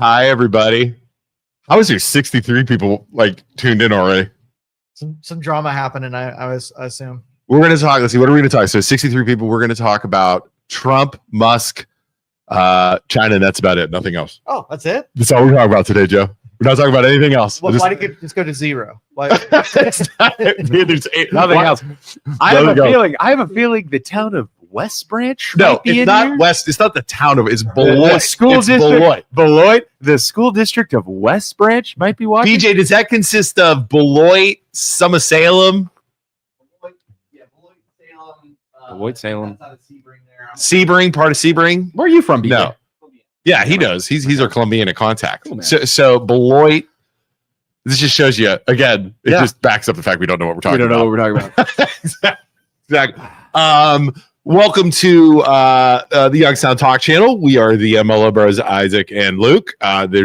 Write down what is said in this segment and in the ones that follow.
Hi, everybody. How is there 63 people tuned in already? Some drama happening, I assume. We're going to talk. Let's see. What are we going to talk? So 63 people. We're going to talk about Trump, Musk, China, and that's about it. Nothing else. Oh, that's it? That's all we're talking about today, Joe. We're not talking about anything else. Well, why did you just go to zero? Dude, there's nothing else. I have a feeling the town of West Branch. No, it's not here? West. It's not the town of. It's Beloit. Beloit. The school district of West Branch might be watching. BJ, does that consist of Beloit, some of Salem? Beloit, Salem. Sebring, part of Sebring. Where are you from, BJ? No. Yeah, he does. He's our Colombian contact. Cool, so Beloit. This just shows you again. It just backs up the fact we don't know what we're talking about. We don't know what we're talking about. Exactly. Welcome to the Youngstown Talk Channel. We are the MLO Bros, Isaac and Luke.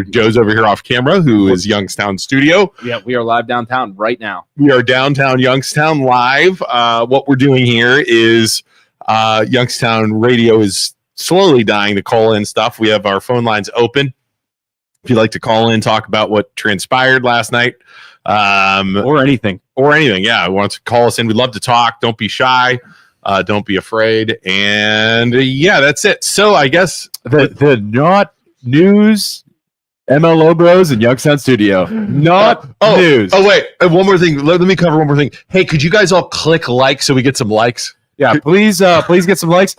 Joe's over here off camera, who is Youngstown Studio. Yeah, we are live downtown right now. We are downtown Youngstown live. What we're doing here is Youngstown Radio is slowly dying. The call-in stuff. We have our phone lines open. If you'd like to call in, talk about what transpired last night. Or anything. Yeah, want to call us in. We'd love to talk. Don't be shy. Don't be afraid. And yeah, that's it. So I guess the not news MLO Bros in Youngstown Studio. Not news. Oh, wait. One more thing. Let me cover one more thing. Hey, could you guys all click like so we get some likes? Yeah, please get some likes.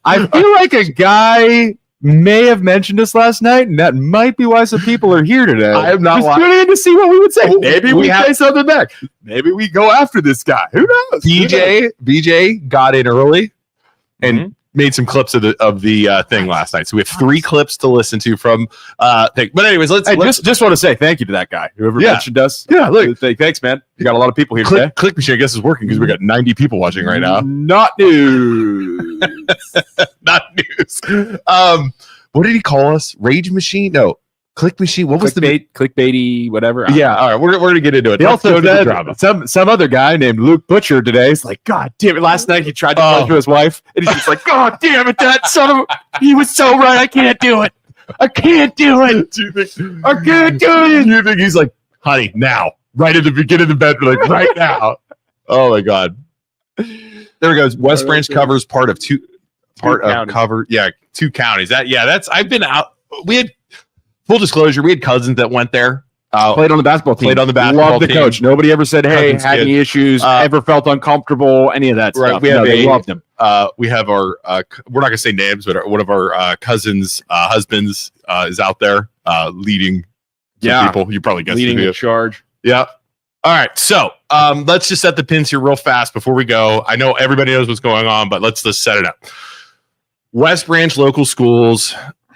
I feel like a guy may have mentioned us last night, and that might be why some people are here today. I am not tuning in to see what we would say. Maybe we say something back. Maybe we go after this guy. Who knows? BJ got in early and made some clips of the thing last night. So we have 3 clips to listen to from thing. But anyways, let's just want to say thank you to that guy whoever mentioned us. Yeah, look, thanks, man. You got a lot of people here today. Click machine, I guess, is working because we got 90 people watching right now. Not news. Not news. What did he call us? Rage machine? No. Click machine. What was clickbaity, whatever? Yeah, all right. We're gonna get into it. He also said some other guy named Luke Butcher today. It's like, God damn it! Last night he tried to talk to his wife, and he's just like, God damn it! That son of he was so right. I can't do it. I can't do it. I can't do it. You think he's like, honey, now, right at the beginning of the bed, like right now? Oh my God! There it goes. West Branch covers part of 2 counties. I've been out. We had. Full disclosure, we had cousins that went there. Played on the basketball team. Loved the coach. Nobody ever said, hey, had any issues, ever felt uncomfortable, any of that stuff. They loved him. We have our, we're not going to say names, but one of our cousins' husbands is out there leading people. You probably guessed leading the charge. Yeah. All right. So let's just set the pins here real fast before we go. I know everybody knows what's going on, but let's set it up. West Branch local schools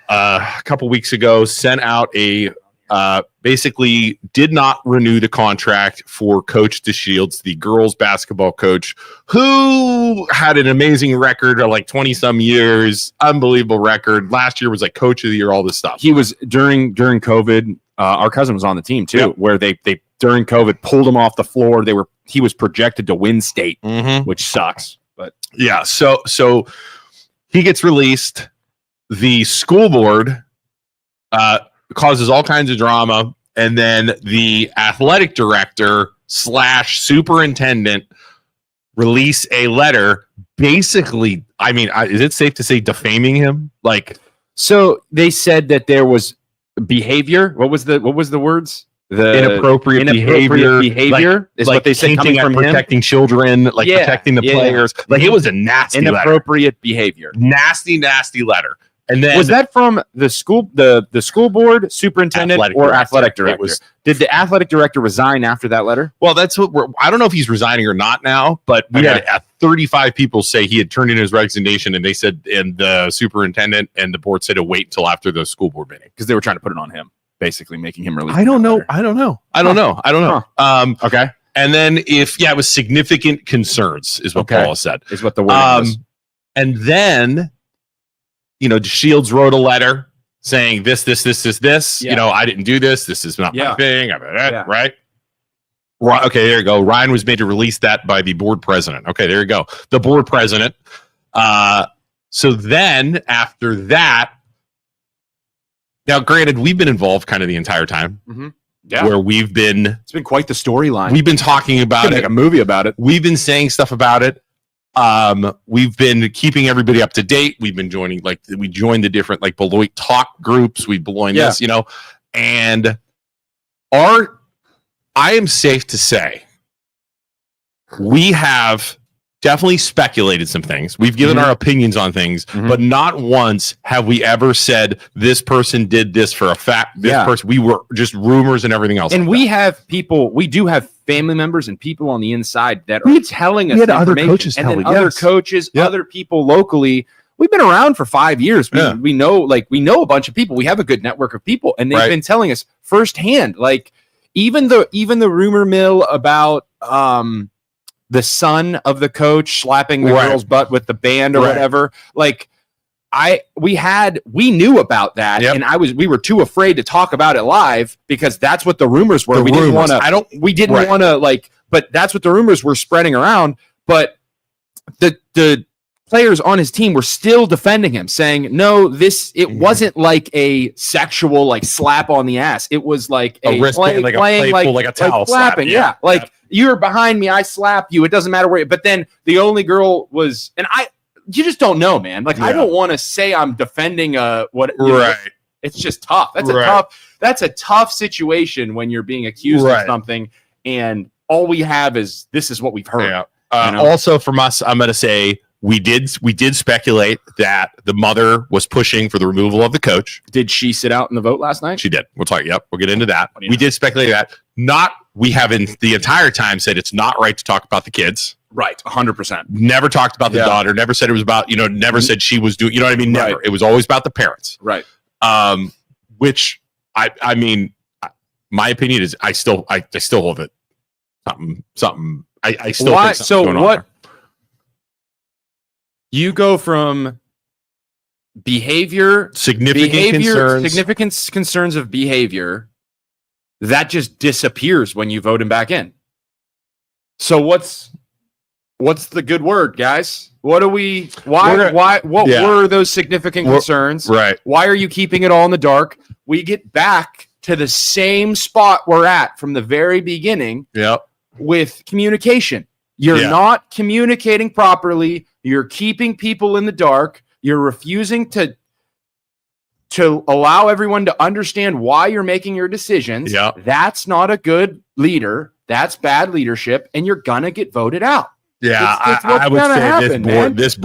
a couple weeks ago sent out a basically did not renew the contract for Coach DeShields, the girls basketball coach, who had an amazing record of like 20 some years, unbelievable record. Last year was like coach of the year, all this stuff. He was during COVID. Our cousin was on the team too, where they during COVID pulled him off the floor. He was projected to win state, which sucks. But yeah, so he gets released. The school board causes all kinds of drama, and then the athletic director / superintendent release a letter basically, I mean, is it safe to say defaming him? So they said that there was behavior. What was the words? The inappropriate behavior is what they said coming from protecting children, protecting the players. It was a nasty inappropriate behavior. Nasty letter. And then was that from the school, the school board, superintendent, athletic director? Did the athletic director resign after that letter? Well, that's what I don't know if he's resigning or not now, but we had 35 people say he had turned in his resignation, and they said, and the superintendent and the board said to wait until after the school board meeting because they were trying to put it on him, basically making him release. I don't know. Okay. And then it was significant concerns is what Paula said. Is what the word was. And then DeShields wrote a letter saying this. Yeah. I didn't do this. This is not my thing. Right? Okay, there you go. Ryan was made to release that by the board president. Okay, there you go. The board president. So then after that, Now, granted, we've been involved kind of the entire time. Mm-hmm. Yeah. Where we've been. It's been quite the storyline. We've been talking about it. Make a movie about it. We've been saying stuff about it. We've been keeping everybody up to date. We've been joining, like, we joined the different, like, Beloit talk groups. We joined this, you know, and I am safe to say we have definitely speculated some things. We've given our opinions on things, but not once have we ever said this person did this for a fact. This person, we were just rumors and everything else. And like we have people, we do have family members and people on the inside that are telling us other coaches and then other coaches, other people locally. We've been around for 5 years. We know a bunch of people. We have a good network of people, and they've been telling us firsthand. Like even the rumor mill about the son of the coach slapping the girl's butt with the band or whatever. Like we knew about that, and we were too afraid to talk about it live because that's what the rumors were. We didn't want to. But that's what the rumors were spreading around. But the players on his team were still defending him, saying, "No, it wasn't like a sexual like slap on the ass. It was like a wristband, like a towel slapping. You're behind me, I slap you. It doesn't matter where." But then the only girl was, and you just don't know, man. Like I don't want to say I'm defending it's just tough. That's a tough situation when you're being accused of something, and all we have is this is what we've heard. Yeah. Also from us, I'm going to say we did speculate that the mother was pushing for the removal of the coach. Did she sit out in the vote last night? She did. We'll talk. Yep. We'll get into that. We did speculate that. We haven't the entire time said it's not right to talk about the kids. Right. 100%. Never talked about the daughter. Never said it was about, never said she was doing, you know what I mean? Never. It was always about the parents. Right. Which I mean, my opinion is I still hold it. Something. I still think something's going on there. You go from significant concerns of behavior that just disappears when you vote him back in. So what's the good word, guys? What were those significant concerns? Right. Why are you keeping it all in the dark? We get back to the same spot we're at from the very beginning. Yep. With communication. You're not communicating properly. You're keeping people in the dark. You're refusing to allow everyone to understand why you're making your decisions. Yeah. That's not a good leader. That's bad leadership, and you're gonna get voted out. Yeah, I would say this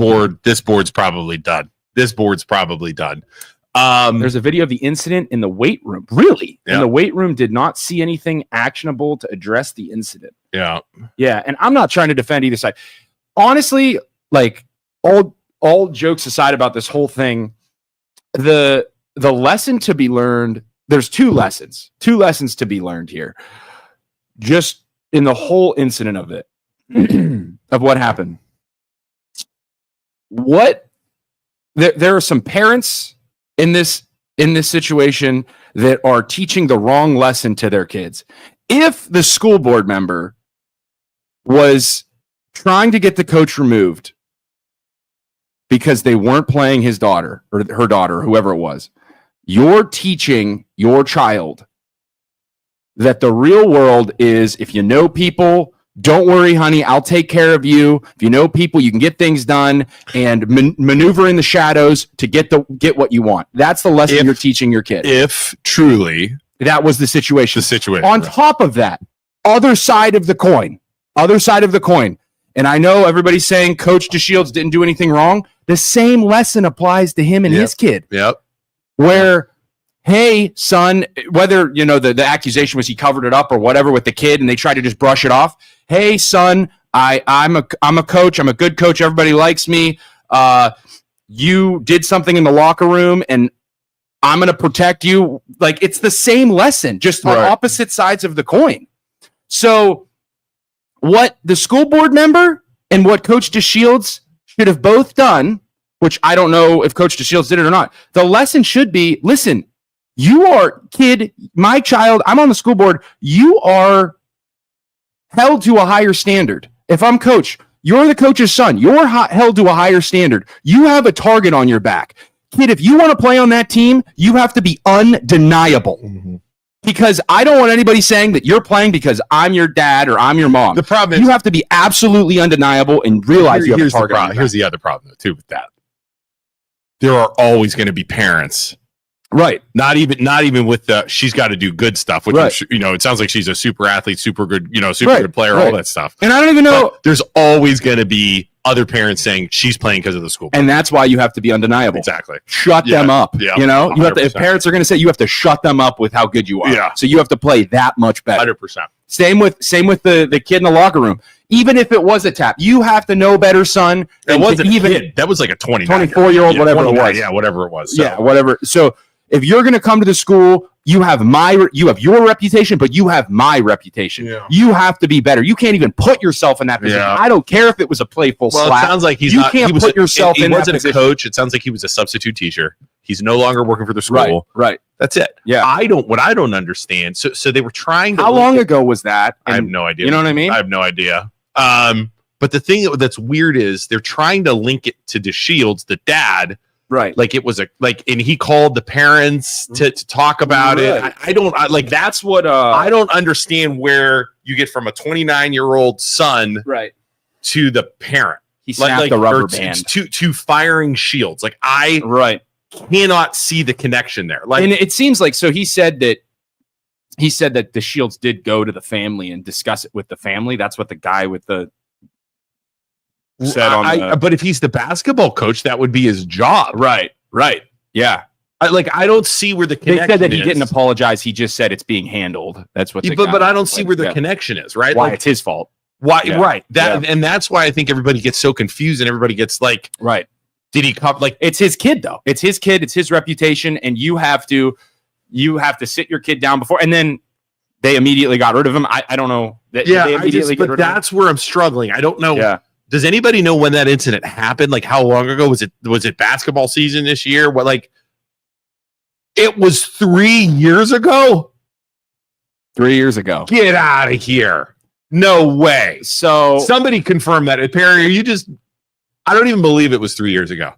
board's probably done. This board's probably done. There's a video of the incident in the weight room. Really? Yeah. And the weight room did not see anything actionable to address the incident. Yeah. Yeah. And I'm not trying to defend either side. Honestly, like all jokes aside about this whole thing, the lesson to be learned, there's two lessons to be learned here. Just in the whole incident of it, of what happened. There are some parents in this situation that are teaching the wrong lesson to their kids. If the school board member was trying to get the coach removed because they weren't playing his daughter or her daughter, whoever it was, you're teaching your child that the real world is, if you know people, don't worry, honey, I'll take care of you. If you know people, you can get things done and maneuver in the shadows to get what you want. That's the lesson you're teaching your kid. If truly that was the situation. On top of that, other side of the coin. And I know everybody's saying Coach DeShields didn't do anything wrong. The same lesson applies to him and his kid. Yep. Where, hey, son, whether, the accusation was he covered it up or whatever with the kid and they tried to just brush it off. Hey, son, I'm a coach. I'm a good coach. Everybody likes me. You did something in the locker room and I'm going to protect you. Like, it's the same lesson, just on opposite sides of the coin. So what the school board member and what Coach DeShields should have both done, which I don't know if Coach DeShields did it or not, the lesson should be, listen, you are, kid, my child, I'm on the school board, you are held to a higher standard. If I'm coach, you're the coach's son, you're held to a higher standard. You have a target on your back. kid, if you want to play on that team, you have to be undeniable. Mm-hmm. Because I don't want anybody saying that you're playing because I'm your dad or I'm your mom. The problem is you have to be absolutely undeniable and realize you have a target. Here's the other problem, though, too, with that. There are always going to be parents. Right. Not even with the she's got to do good stuff, which right. It sounds like she's a super athlete, super good, super good player, all that stuff. And I don't even know. But there's always going to be other parents saying she's playing because of the school. And that's why you have to be undeniable. Exactly. Shut them up. Yeah. You have to, if parents are going to say, you have to shut them up with how good you are. Yeah. So you have to play that much better. 100%. Same with the kid in the locker room. Even if it was a tap, you have to know better, son. That wasn't even a kid. That was like a 24-year-old, whatever it was. Yeah, whatever it was. So. Yeah, whatever. So if you're going to come to the school, you have your reputation, but you have my reputation. Yeah. You have to be better. You can't even put yourself in that position. Yeah. I don't care if it was a playful slap. It sounds like you can't put yourself in that position. He wasn't a coach. It sounds like he was a substitute teacher. He's no longer working for the school. Right. That's it. Yeah. What I don't understand. So they were trying to. How long ago was that? I have no idea. You know what I mean? I have no idea. But the thing that's weird is they're trying to link it to DeShields, the dad. Right. Like it was and he called the parents to talk about it. That's what I don't understand where you get from a 29-year-old son to the parent. He snapped the rubber band to firing Shields. I cannot see the connection there. And it seems like, so he said that the Shields did go to the family and discuss it with the family. That's what the guy with the said on but if he's the basketball coach, that would be his job. Right. Yeah. I don't see where the connection is. They said that he didn't apologize. He just said it's being handled. That's what but I don't see where the connection is, right? Why it's his fault. Why right. And that's why I think everybody gets so confused and everybody gets right. Did he come it's his kid though. It's his kid, it's his reputation, and you have to sit your kid down before, and then they immediately got rid of him. I don't know. But that's where I'm struggling. I don't know. Yeah. Does anybody know when that incident happened? Like how long ago was it basketball season this year? It was 3 years ago. 3 years ago. Get out of here. No way. So somebody confirm that. Perry, I don't even believe it was 3 years ago.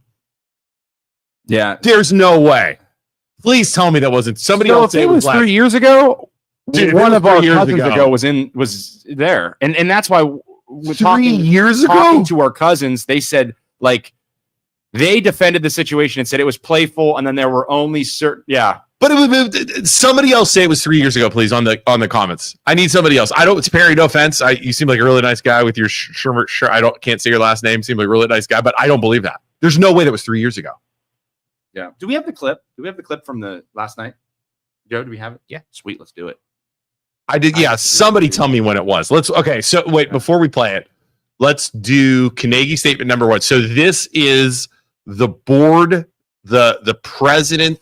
Yeah. There's no way. Please tell me that wasn't somebody else. If it was 3 years ago, dude, one of our cousins ago was there. And that's why 3 years ago, talking to our cousins, they said they defended the situation and said it was playful, and then there were only certain But somebody else say it was 3 years ago, please, on the comments. I need somebody else. It's Perry. No offense. You seem like a really nice guy with your shirt. Can't say your last name. Seem like a really nice guy, but I don't believe that. There's no way that was 3 years ago. Yeah. Do we have the clip? Do we have the clip from the last night? Joe, do we have it? Yeah. Sweet. Let's do it. I did. Yeah. Somebody tell me when it was. So wait, before we play it, let's do Carnegie statement number 1. So this is the board, the president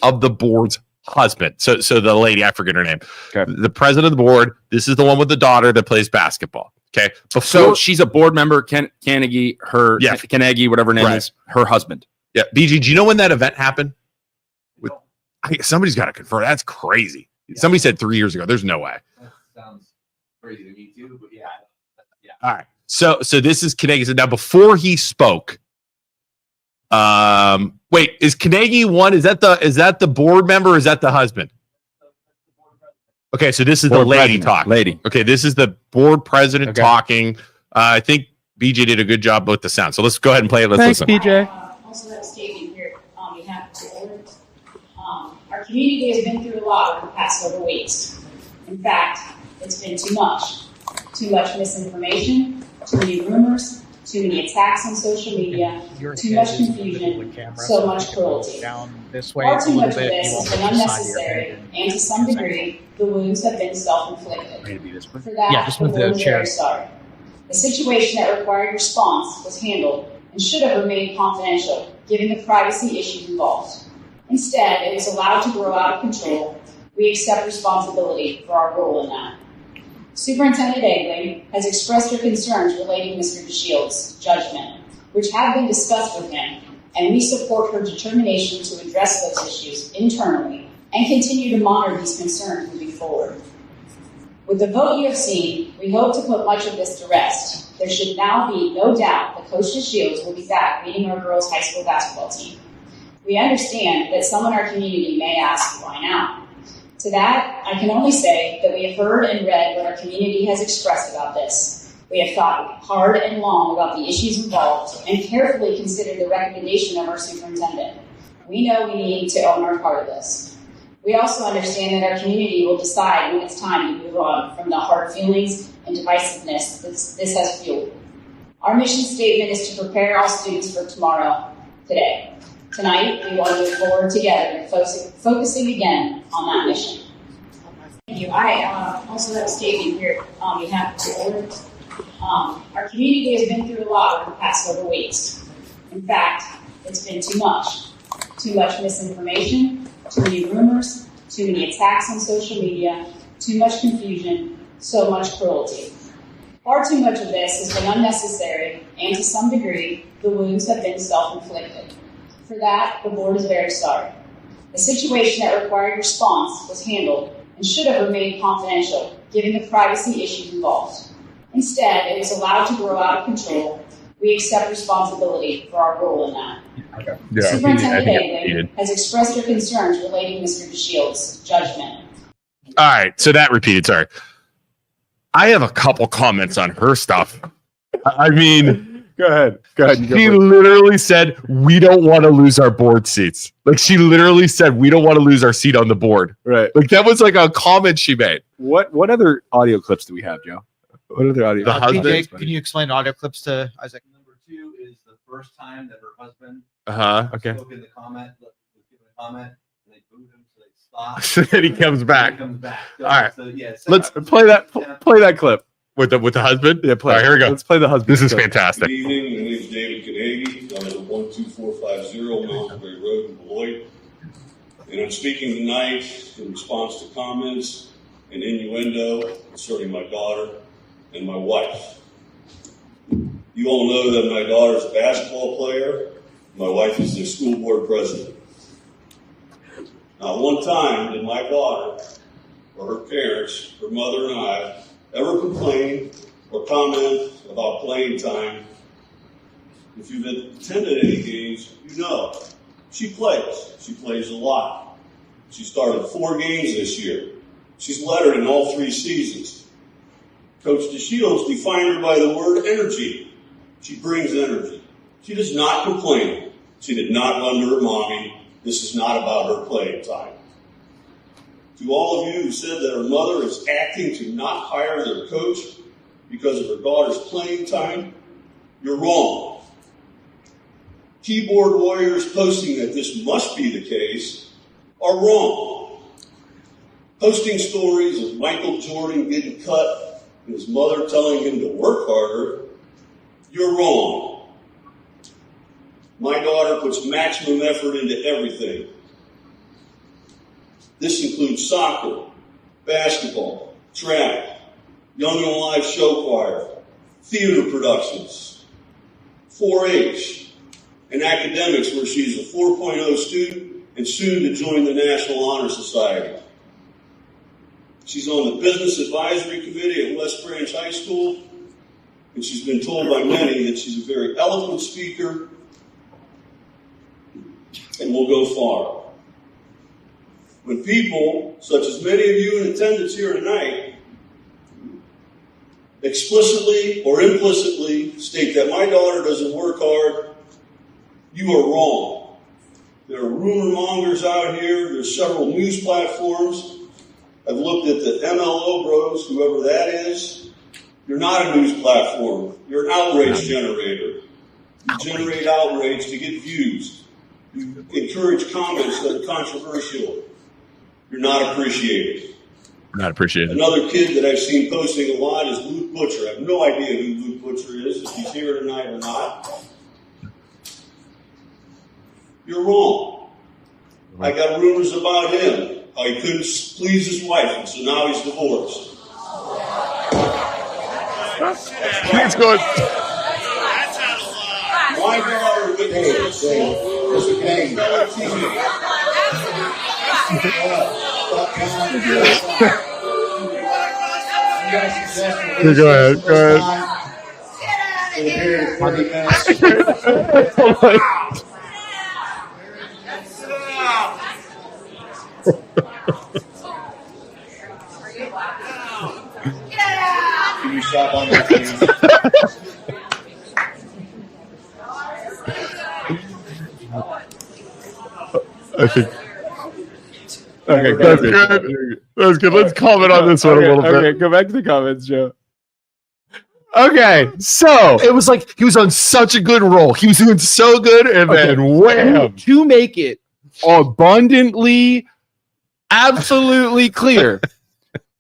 of the board's husband. So the lady, I forget her name. Okay. The president of the board. This is the one with the daughter that plays basketball. Okay. So she's a board member, Carnegie, Carnegie, whatever her name is, her husband. Yeah. BG, do you know when that event happened? Somebody's got to confirm. That's crazy. Yeah. Somebody said 3 years ago. There's no way. That sounds crazy to me too, but yeah. All right. So this is Carnegie. Now, before he spoke, wait, is Carnegie one? Is that the board member? Or is that the husband? Okay, so this is board the lady talking. Lady. Okay, this is the board president talking. I think BJ did a good job with the sound. So let's go ahead and play it. Let's listen. BJ. Also, that statement here on behalf of the board. Our community has been through a lot over the past several weeks. In fact, it's been too much. Too much misinformation, too many rumors, too many attacks on social media, too much confusion, so much cruelty. Far too much of this has been unnecessary, and to some degree, the wounds have been self-inflicted. For that, the board is very sorry. The situation that required response was handled and should have remained confidential, given the privacy issues involved. Instead, it was allowed to grow out of control. We accept responsibility for our role in that. Superintendent Egley has expressed her concerns relating to Mr. DeShields' judgment, which have been discussed with him, and we support her determination to address those issues internally and continue to monitor these concerns moving forward. With the vote you have seen, we hope to put much of this to rest. There should now be no doubt that Coach DeShields will be back leading our girls' high school basketball team. We understand that some in our community may ask, why now? To that, I can only say that we have heard and read what our community has expressed about this. We have thought hard and long about the issues involved and carefully considered the recommendation of our superintendent. We know we need to own our part of this. We also understand that our community will decide when it's time to move on from the hard feelings and divisiveness that this has fueled. Our mission statement is to prepare all students for tomorrow, today. Tonight, we want to move forward together and focusing again on that mission. Thank you. I also have a statement here on behalf of the board. Our community has been through a lot over the past several weeks. In fact, it's been too much. Too much misinformation, too many rumors, too many attacks on social media, too much confusion, so much cruelty. Far too much of this has been unnecessary, and to some degree, the wounds have been self-inflicted. For that, the board is very sorry. The situation that required response was handled and should have remained confidential, given the privacy issues involved. Instead, it was allowed to grow out of control. We accept responsibility for our role in that. Yeah, Superintendent I Bailey think has expressed her concerns relating to Mr. DeShield's judgment. all right, so that repeated. Sorry, I have a couple comments on her stuff. I mean, Go ahead. she literally said we don't want to lose our board seats. Like she literally said we don't want to lose our seat on the board. Right. Like that was like a comment she made. What other audio clips do we have, Joe? What other audio? The husband? PJ, can you explain audio clips to Isaac? Number 2 is the first time that her husband Okay. spoke in the comment, was given a comment, and they booed him, so they stopped. So then he comes back. He comes back. So, All right. So, yeah, Let's play that clip. with the husband. Yeah, play. All right, here we go. Let's play the husband. This is clip. fantastic. Good evening. My name is David Canady. I'm at 12450 Mountsbury Road in Beloit. And I'm speaking tonight in response to comments and innuendo concerning my daughter and my wife. You all know that my daughter's a basketball player. My wife is the school board president. Not one time did my daughter or her parents, her mother and I, ever complain or comment about playing time. If you've attended any games, you know she plays. She plays a lot. She started 4 games this year. She's lettered in all 3 seasons. Coach DeShields defined her by the word energy. She brings energy. She does not complain. She did not run to her mommy. This is not about her playing time. To all of you who said that her mother is acting to not hire their coach because of her daughter's playing time, you're wrong. Keyboard warriors posting that this must be the case are wrong. Posting stories of Michael Jordan getting cut and his mother telling him to work harder, you're wrong. My daughter puts maximum effort into everything. This includes soccer, basketball, track, Young and Alive show choir, theater productions, 4-H, and academics where she's a 4.0 student and soon to join the National Honor Society. She's on the Business Advisory Committee at West Branch High School, and she's been told by many that she's a very eloquent speaker and will go far. When people, such as many of you in attendance here tonight, explicitly or implicitly state that my daughter doesn't work hard, you are wrong. There are rumor mongers out here. There's several news platforms. I've looked at the MLO Bros, whoever that is. You're not a news platform. You're an outrage generator. You generate outrage to get views. You encourage comments that are controversial. You're not appreciated. Not appreciated. Another kid that I've seen posting a lot is Luke Butcher. I have no idea who Luke Butcher is, if he's here tonight or not. You're wrong. I got rumors about him, how he couldn't please his wife, and so now he's divorced. He's good. My daughter witnesses Mr. Kane. Go ahead. Stop on your feet. I think Okay, that's good. That's good. Let's comment on this one a little bit. Okay, go back to the comments, Joe. Okay, so It was like he was on such a good roll. He was doing so good, and then wham! to make it abundantly, absolutely clear,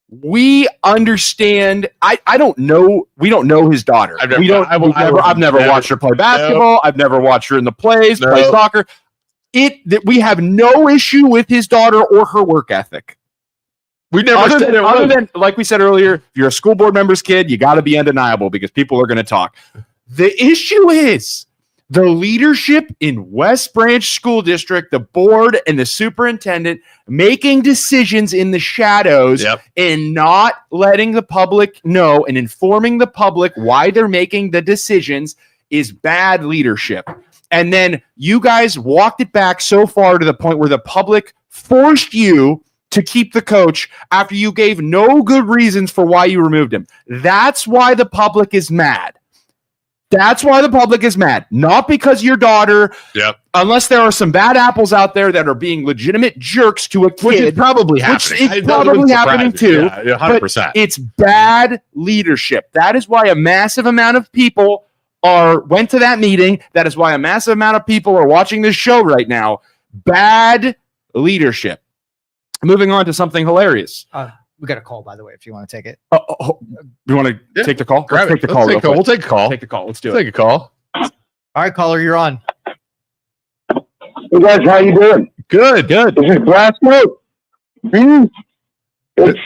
we understand. I don't know. We don't know his daughter. I've never watched her play basketball. No. I've never watched her in the plays, No. play soccer. That we have no issue with his daughter or her work ethic. We never Other than, like we said earlier, if you're a school board member's kid, you got to be undeniable because people are going to talk. The issue is the leadership in West Branch School District, the board and the superintendent making decisions in the shadows and not letting the public know and informing the public why they're making the decisions is bad leadership. And then you guys walked it back so far to the point where the public forced you to keep the coach after you gave no good reasons for why you removed him. That's why the public is mad. That's why the public is mad. Not because your daughter, unless there are some bad apples out there that are being legitimate jerks to a kid. Which is probably happening. It's probably happening too. Yeah, 100%. But it's bad leadership. That is why a massive amount of people went to that meeting. That is why a massive amount of people are watching this show right now. Bad leadership. Moving on to something hilarious. We got a call, by the way, if you want to take it. You want to take the call? Grab Let's it. take the call. We'll take a call. Take the call. Let's do Take it. a call. All right, caller, you're on. Hey guys, how you doing? Good. This is Glasgow. It's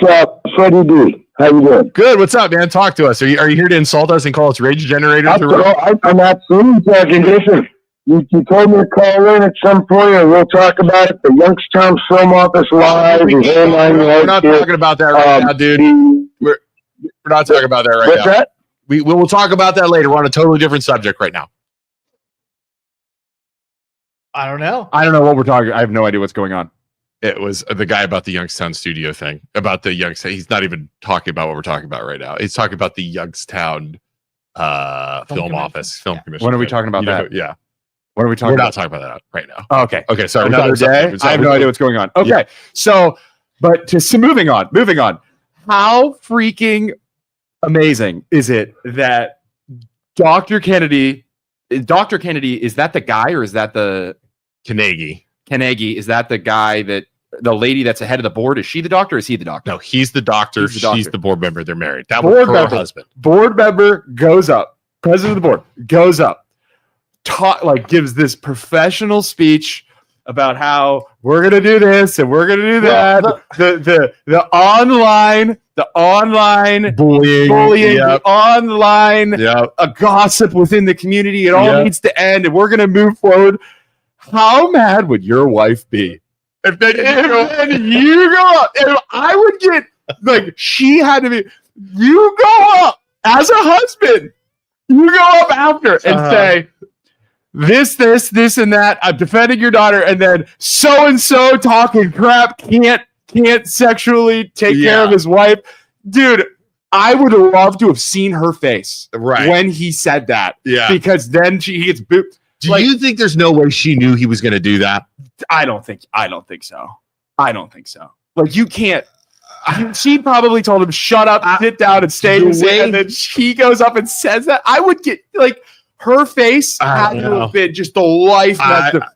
Freddie D. How you doing? Good. What's up, man? Talk to us. Are you here to insult us and call us rage generators? I'm absolutely talking. Listen, you told me to call in at some point, and we'll talk about it. The Youngstown Film Office Live. We're not talking about that right now, dude. We're not talking about that right What's now. that? We'll talk about that later. We're on a totally different subject right now. I don't know. I don't know what we're talking. I have no idea what's going on. It was the guy about the Youngstown Studio thing. About the Youngstown. He's not even talking about what we're talking about right now. He's talking about the Youngstown film office, film commission. When are we talking about that? Yeah. What are we talking We're about? not talking about that right now. Oh, okay. Okay, sorry. Another day. I have no idea what's going on. Okay. Yeah. So moving on. How freaking amazing is it that Dr. Kennedy, is that the guy or is that the Carnegie? Is that the guy that the lady that's ahead of the board? Is she the doctor or is he the doctor? No, he's the doctor. He's the doctor. She's the board member. They're married. That Board was her member. husband. Board member goes up. President of the board goes up. Gives this professional speech about how we're gonna do this and we're gonna do that. The online bullying, Yep. the online Yep. a gossip within the community. It all needs to end, and we're gonna move forward. How mad would your wife be if you go up? If I would get she had to be. You go up as a husband. You go up after and say, this, and that. I'm defending your daughter, and then so and so talking crap can't sexually take care of his wife, dude. I would love to have seen her face when he said that, because then he gets booped. Do you think there's no way she knew he was going to do that? I don't think so. Like you can't. She probably told him, "Shut up, sit down, and stay." And then she goes up and says that. I would get her face had to have been just the life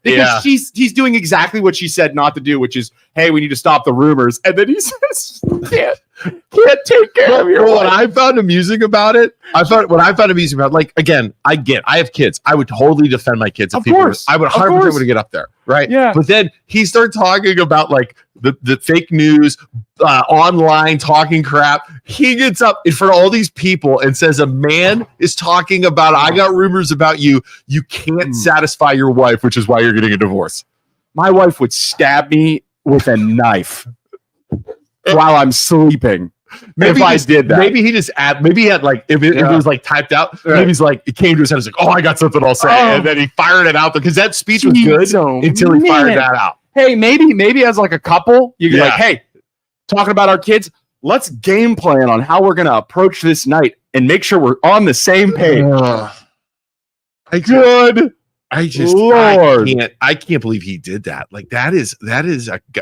because he's doing exactly what she said not to do, which is, "Hey, we need to stop the rumors." And then he says, "Can't take care of your wife." What I found amusing about it, again, I have kids. I would totally defend my kids. If people were, I would 100% would get up there, right? Yeah. But then he started talking about the fake news, online talking crap. He gets up in front of all these people and says, "A man is talking about, I got rumors about you. You can't satisfy your wife, which is why you're getting a divorce." My wife would stab me with a knife while I'm sleeping. Maybe I did that. Maybe he just maybe he had if it was typed out, maybe he's it came to his head, he's "Oh, I got something I'll say." And then he fired it out because that speech was good until he fired that out. Hey, maybe as a couple, you can "Hey, talking about our kids, let's game plan on how we're going to approach this night and make sure we're on the same page. Good. Lord. I can't believe he did that. Like that is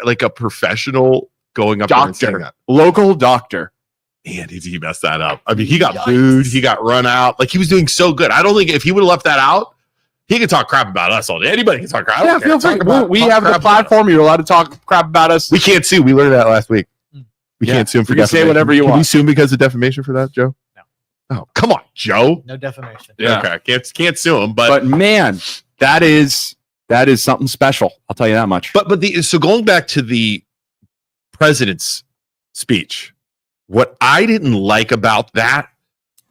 like a professional going up there and saying Doctor, that. local doctor. Man, he messed that up. I mean, he got booed, he got run out. Like he was doing so good. I don't think if he would have left that out, he could talk crap about us all day. Anybody can talk crap. Yeah, feel free. We have the platform. You're allowed to talk crap about us. We can't sue. We learned that last week. We can't sue him for you can defamation. say whatever you Can want. we sue him because of defamation for that, Joe? No. Oh, come on, Joe. No defamation. Yeah. Okay, can't sue him, but man, that is something special. I'll tell you that much. so going back to the president's speech, what I didn't like about that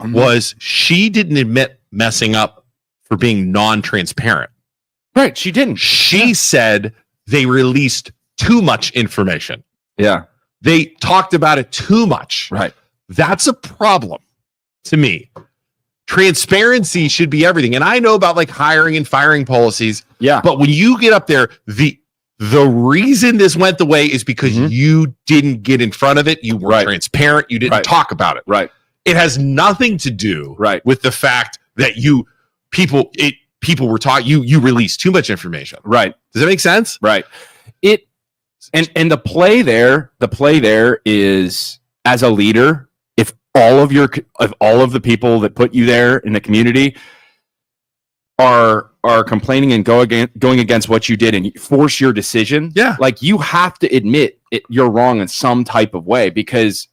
was she didn't admit messing up for being non-transparent. Right, she didn't. She said they released too much information. Yeah. They talked about it too much. Right. That's a problem to me. Transparency should be everything. And I know about like hiring and firing policies. Yeah. But when you get up there, the reason this went the way is because you didn't get in front of it. You weren't transparent. You didn't talk about it. Right. It has nothing to do with the fact that people were taught you released too much information. Right. Does that make sense? Right. And the play there is, as a leader, if all of the people that put you there in the community are complaining and going against what you did and force your decision, like you have to admit you're wrong in some type of way because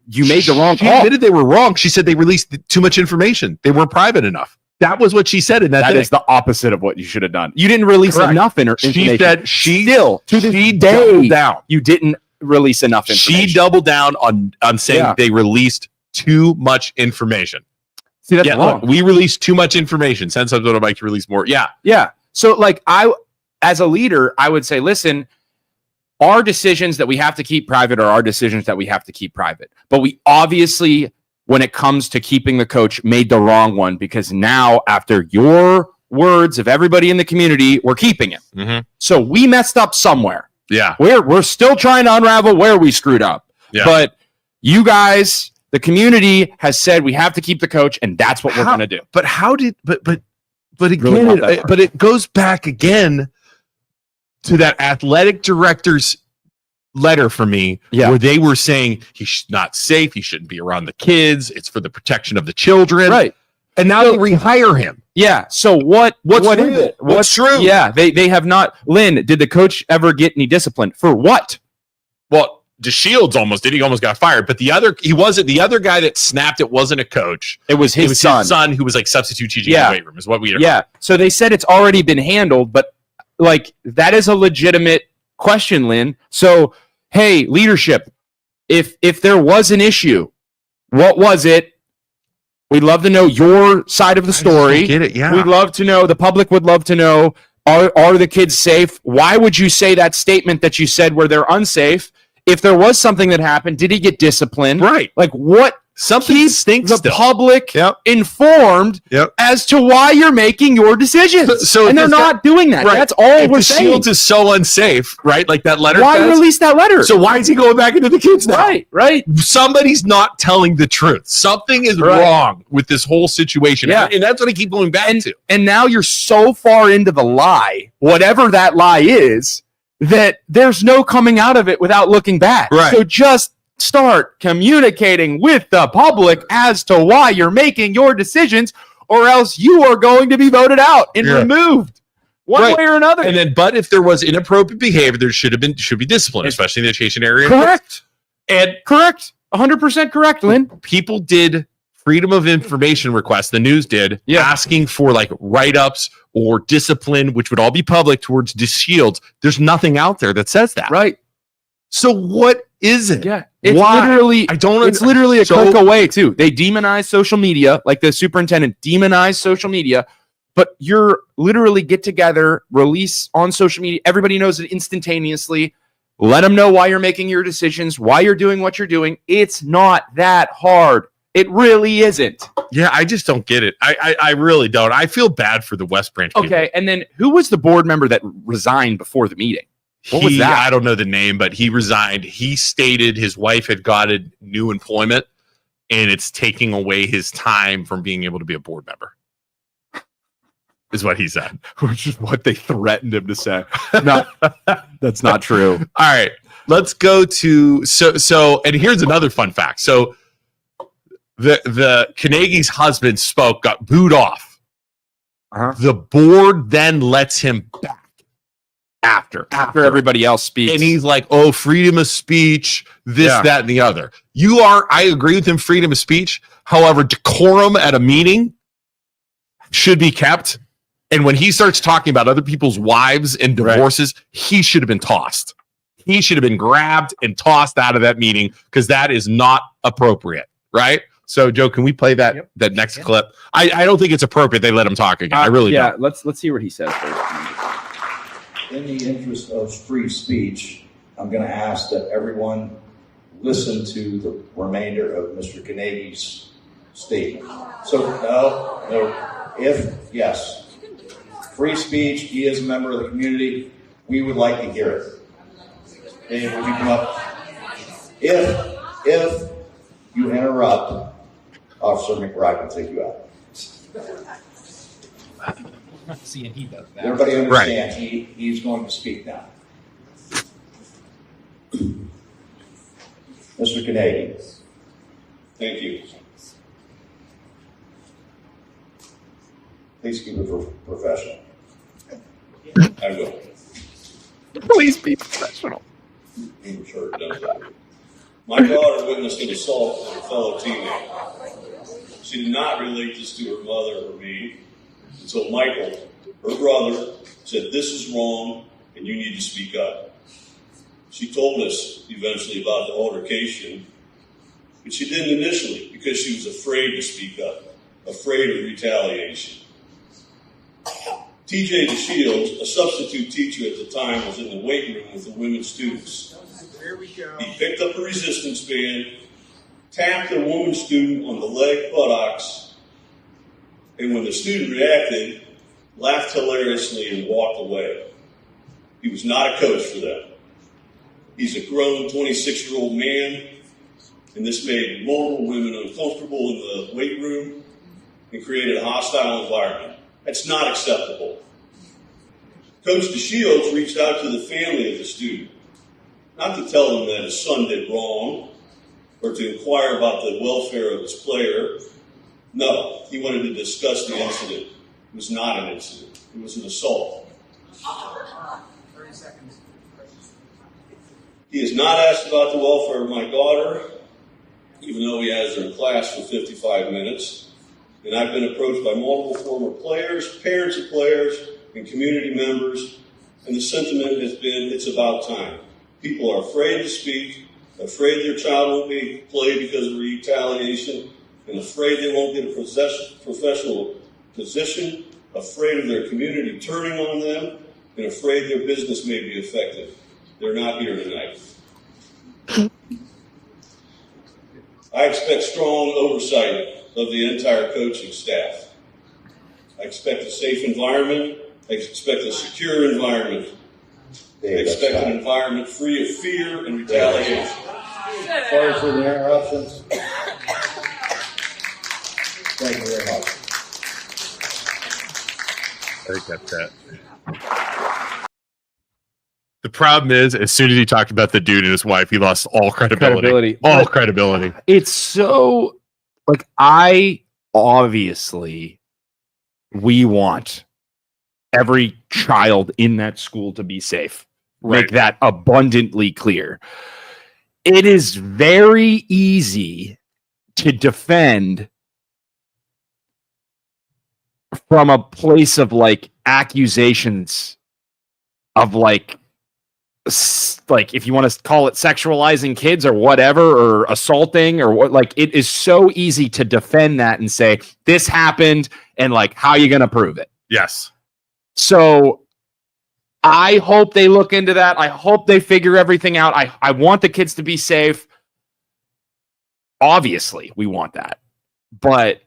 you made the wrong call. She admitted they were wrong. She said they released too much information. They weren't private enough. That was what she said in that. That is the opposite of what you should have done. You didn't release enough information. She said she doubled down. You didn't release enough information. She doubled down on saying they released too much information. See, that's wrong. We released too much information. Since I would like to release more. Yeah. Yeah. So like as a leader, I would say, listen, our decisions that we have to keep private are our decisions that we have to keep private. But we obviously, when it comes to keeping the coach, made the wrong one because now, after your words of everybody in the community, we're keeping him. Mm-hmm. So we messed up somewhere. Yeah. We're still trying to unravel where we screwed up. Yeah. But you guys, the community has said we have to keep the coach, and that's what we're going to do. But how did but again, Really but it goes back again to that athletic director's letter for me, where they were saying he's not safe, he shouldn't be around the kids, it's for the protection of the children, right? And now they rehire him. Yeah. So what's real? is it? What's true? Yeah, they have not. Lynn, did the coach ever get any discipline for what? Well, DeShields almost did. He almost got fired. But the other guy that snapped it wasn't a coach. It was his son. His son who was like substitute teaching in the weight room is what we heard. Yeah. So they said it's already been handled, but like that is a legitimate question, Lynn. So hey, leadership, if there was an issue, what was it? We'd love to know your side of the story. Get it? Yeah. We'd love to know. The public would love to know. Are the kids safe? Why would you say that statement that you said where they're unsafe? If there was something that happened, did he get disciplined? Right. Like what? Something stinks. The public informed as to why you're making your decisions. So and they're not doing that. Right. That's all we're saying. Shields is so unsafe, right? Like that letter. Why release that letter? So why is he going back into the kids now? Right. Somebody's not telling the truth. Something is wrong with this whole situation. Yeah. And that's what I keep going back to. And now you're so far into the lie, whatever that lie is, that there's no coming out of it without looking back. Right. So just start communicating with the public as to why you're making your decisions, or else you are going to be voted out and removed one way or another. And then, but if there was inappropriate behavior, there should be discipline, especially in the education area. Correct. And correct. 100% correct, Lynn. People did freedom of information requests. The news did asking for like write-ups or discipline, which would all be public towards DeShields. There's nothing out there that says that. Right. So what is it? Yeah. It's Why? literally it's literally a click So- away too. They demonize social media, like the superintendent demonized social media, but you're literally get together, release on social media. Everybody knows it instantaneously. Let them know why you're making your decisions, why you're doing what you're doing. It's not that hard. It really isn't. Yeah, I just don't get it. I really don't. I feel bad for the West Branch people. Okay, and then who was the board member that resigned before the meeting? What was that? I don't know the name, but he resigned. He stated his wife had gotten new employment, and it's taking away his time from being able to be a board member. Is what he said. Which is what they threatened him to say. No, that's not true. All right, let's go to so. And here's another fun fact. So the Carnegie's husband got booed off. Uh-huh. The board then lets him back after Everybody else speaks. and he's like, "Oh, freedom of speech, this, Yeah. that, and the other." I agree with him, freedom of speech. However, decorum at a meeting should be kept. And when he starts talking about other people's wives and divorces, he should have been tossed. He should have been grabbed and tossed out of that meeting because that is not appropriate, right? So, Joe, can we play that next clip? I don't think it's appropriate they let him talk again. I really don't. Let's see what he says first. In the interest of free speech, I'm going to ask that everyone listen to the remainder of Mr. Carnegie's statement. So, yes, free speech, he is a member of the community, we would like to hear it. Dave, would you come up? If you interrupt, Officer McBride will take you out. Seeing he does that. Everybody understands he's going to speak now. Mr. Carnegie. Thank you. Please keep it professional. I will. Please be professional. I'm sure it does that. My daughter witnessed an assault on a fellow teammate. She did not relate this to her mother or me until Michael, her brother, said, "This is wrong and you need to speak up." She told us eventually about the altercation, but she didn't initially because she was afraid to speak up, afraid of retaliation. TJ DeShields, a substitute teacher at the time, was in the weight room with the women students. He picked up a resistance band, tapped a woman student on the leg buttocks, and when the student reacted, laughed hilariously and walked away. He was not a coach for them. He's a grown 26-year-old man, and this made multiple women uncomfortable in the weight room and created a hostile environment. That's not acceptable. Coach DeShields reached out to the family of the student, not to tell them that his son did wrong or to inquire about the welfare of his player. No, he wanted to discuss the incident. It was not an incident. It was an assault. 30 seconds. He has not asked about the welfare of my daughter, even though he has her in class for 55 minutes. And I've been approached by multiple former players, parents of players, and community members. And the sentiment has been, it's about time. People are afraid to speak, afraid their child won't be played because of retaliation, and afraid they won't get a professional position, afraid of their community turning on them, and afraid their business may be affected. They're not here tonight. I expect strong oversight of the entire coaching staff. I expect a safe environment. I expect a secure environment. I expect an environment free of fear and retaliation. Sorry for the interruptions. Thank you very much. I think that's it. The problem is, as soon as he talked about the dude and his wife, he lost all credibility. All credibility. It's so like we want every child in that school to be safe. Right. Make that abundantly clear. It is very easy to defend from a place of like accusations of like if you want to call it sexualizing kids or whatever, or assaulting or what, like it is so easy to defend that and say this happened and like how are you going to prove it? Yes. So I hope they look into that. I hope they figure everything out. I want the kids to be safe. Obviously, we want that. But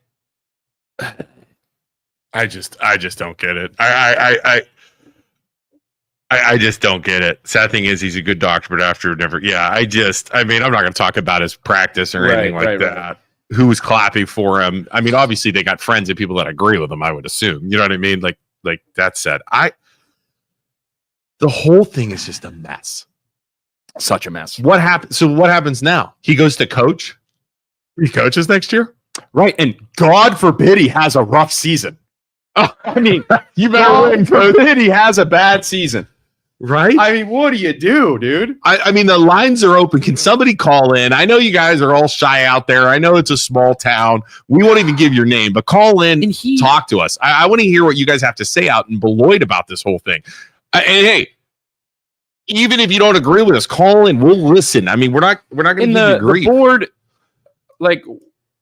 I just don't get it. I just don't get it. Sad thing is he's a good doctor, but after never. Yeah, I'm not going to talk about his practice or anything like that. Right. Who was clapping for him? I mean, obviously they got friends and people that agree with him. I would assume. You know what I mean? Like that said, the whole thing is just a mess. Such a mess. What happened? So what happens now? He goes to coach. He coaches next year, right? And God forbid he has a rough season. Oh, I mean, you better win, coach. He has a bad season. Right? I mean, what do you do, dude? I mean, the lines are open. Can somebody call in? I know you guys are all shy out there. I know it's a small town. We won't even give your name, but call in and talk to us. I want to hear what you guys have to say out in Beloit about this whole thing. And hey, even if you don't agree with us, call in. We'll listen. I mean, we're not going to give you grief. The board, like,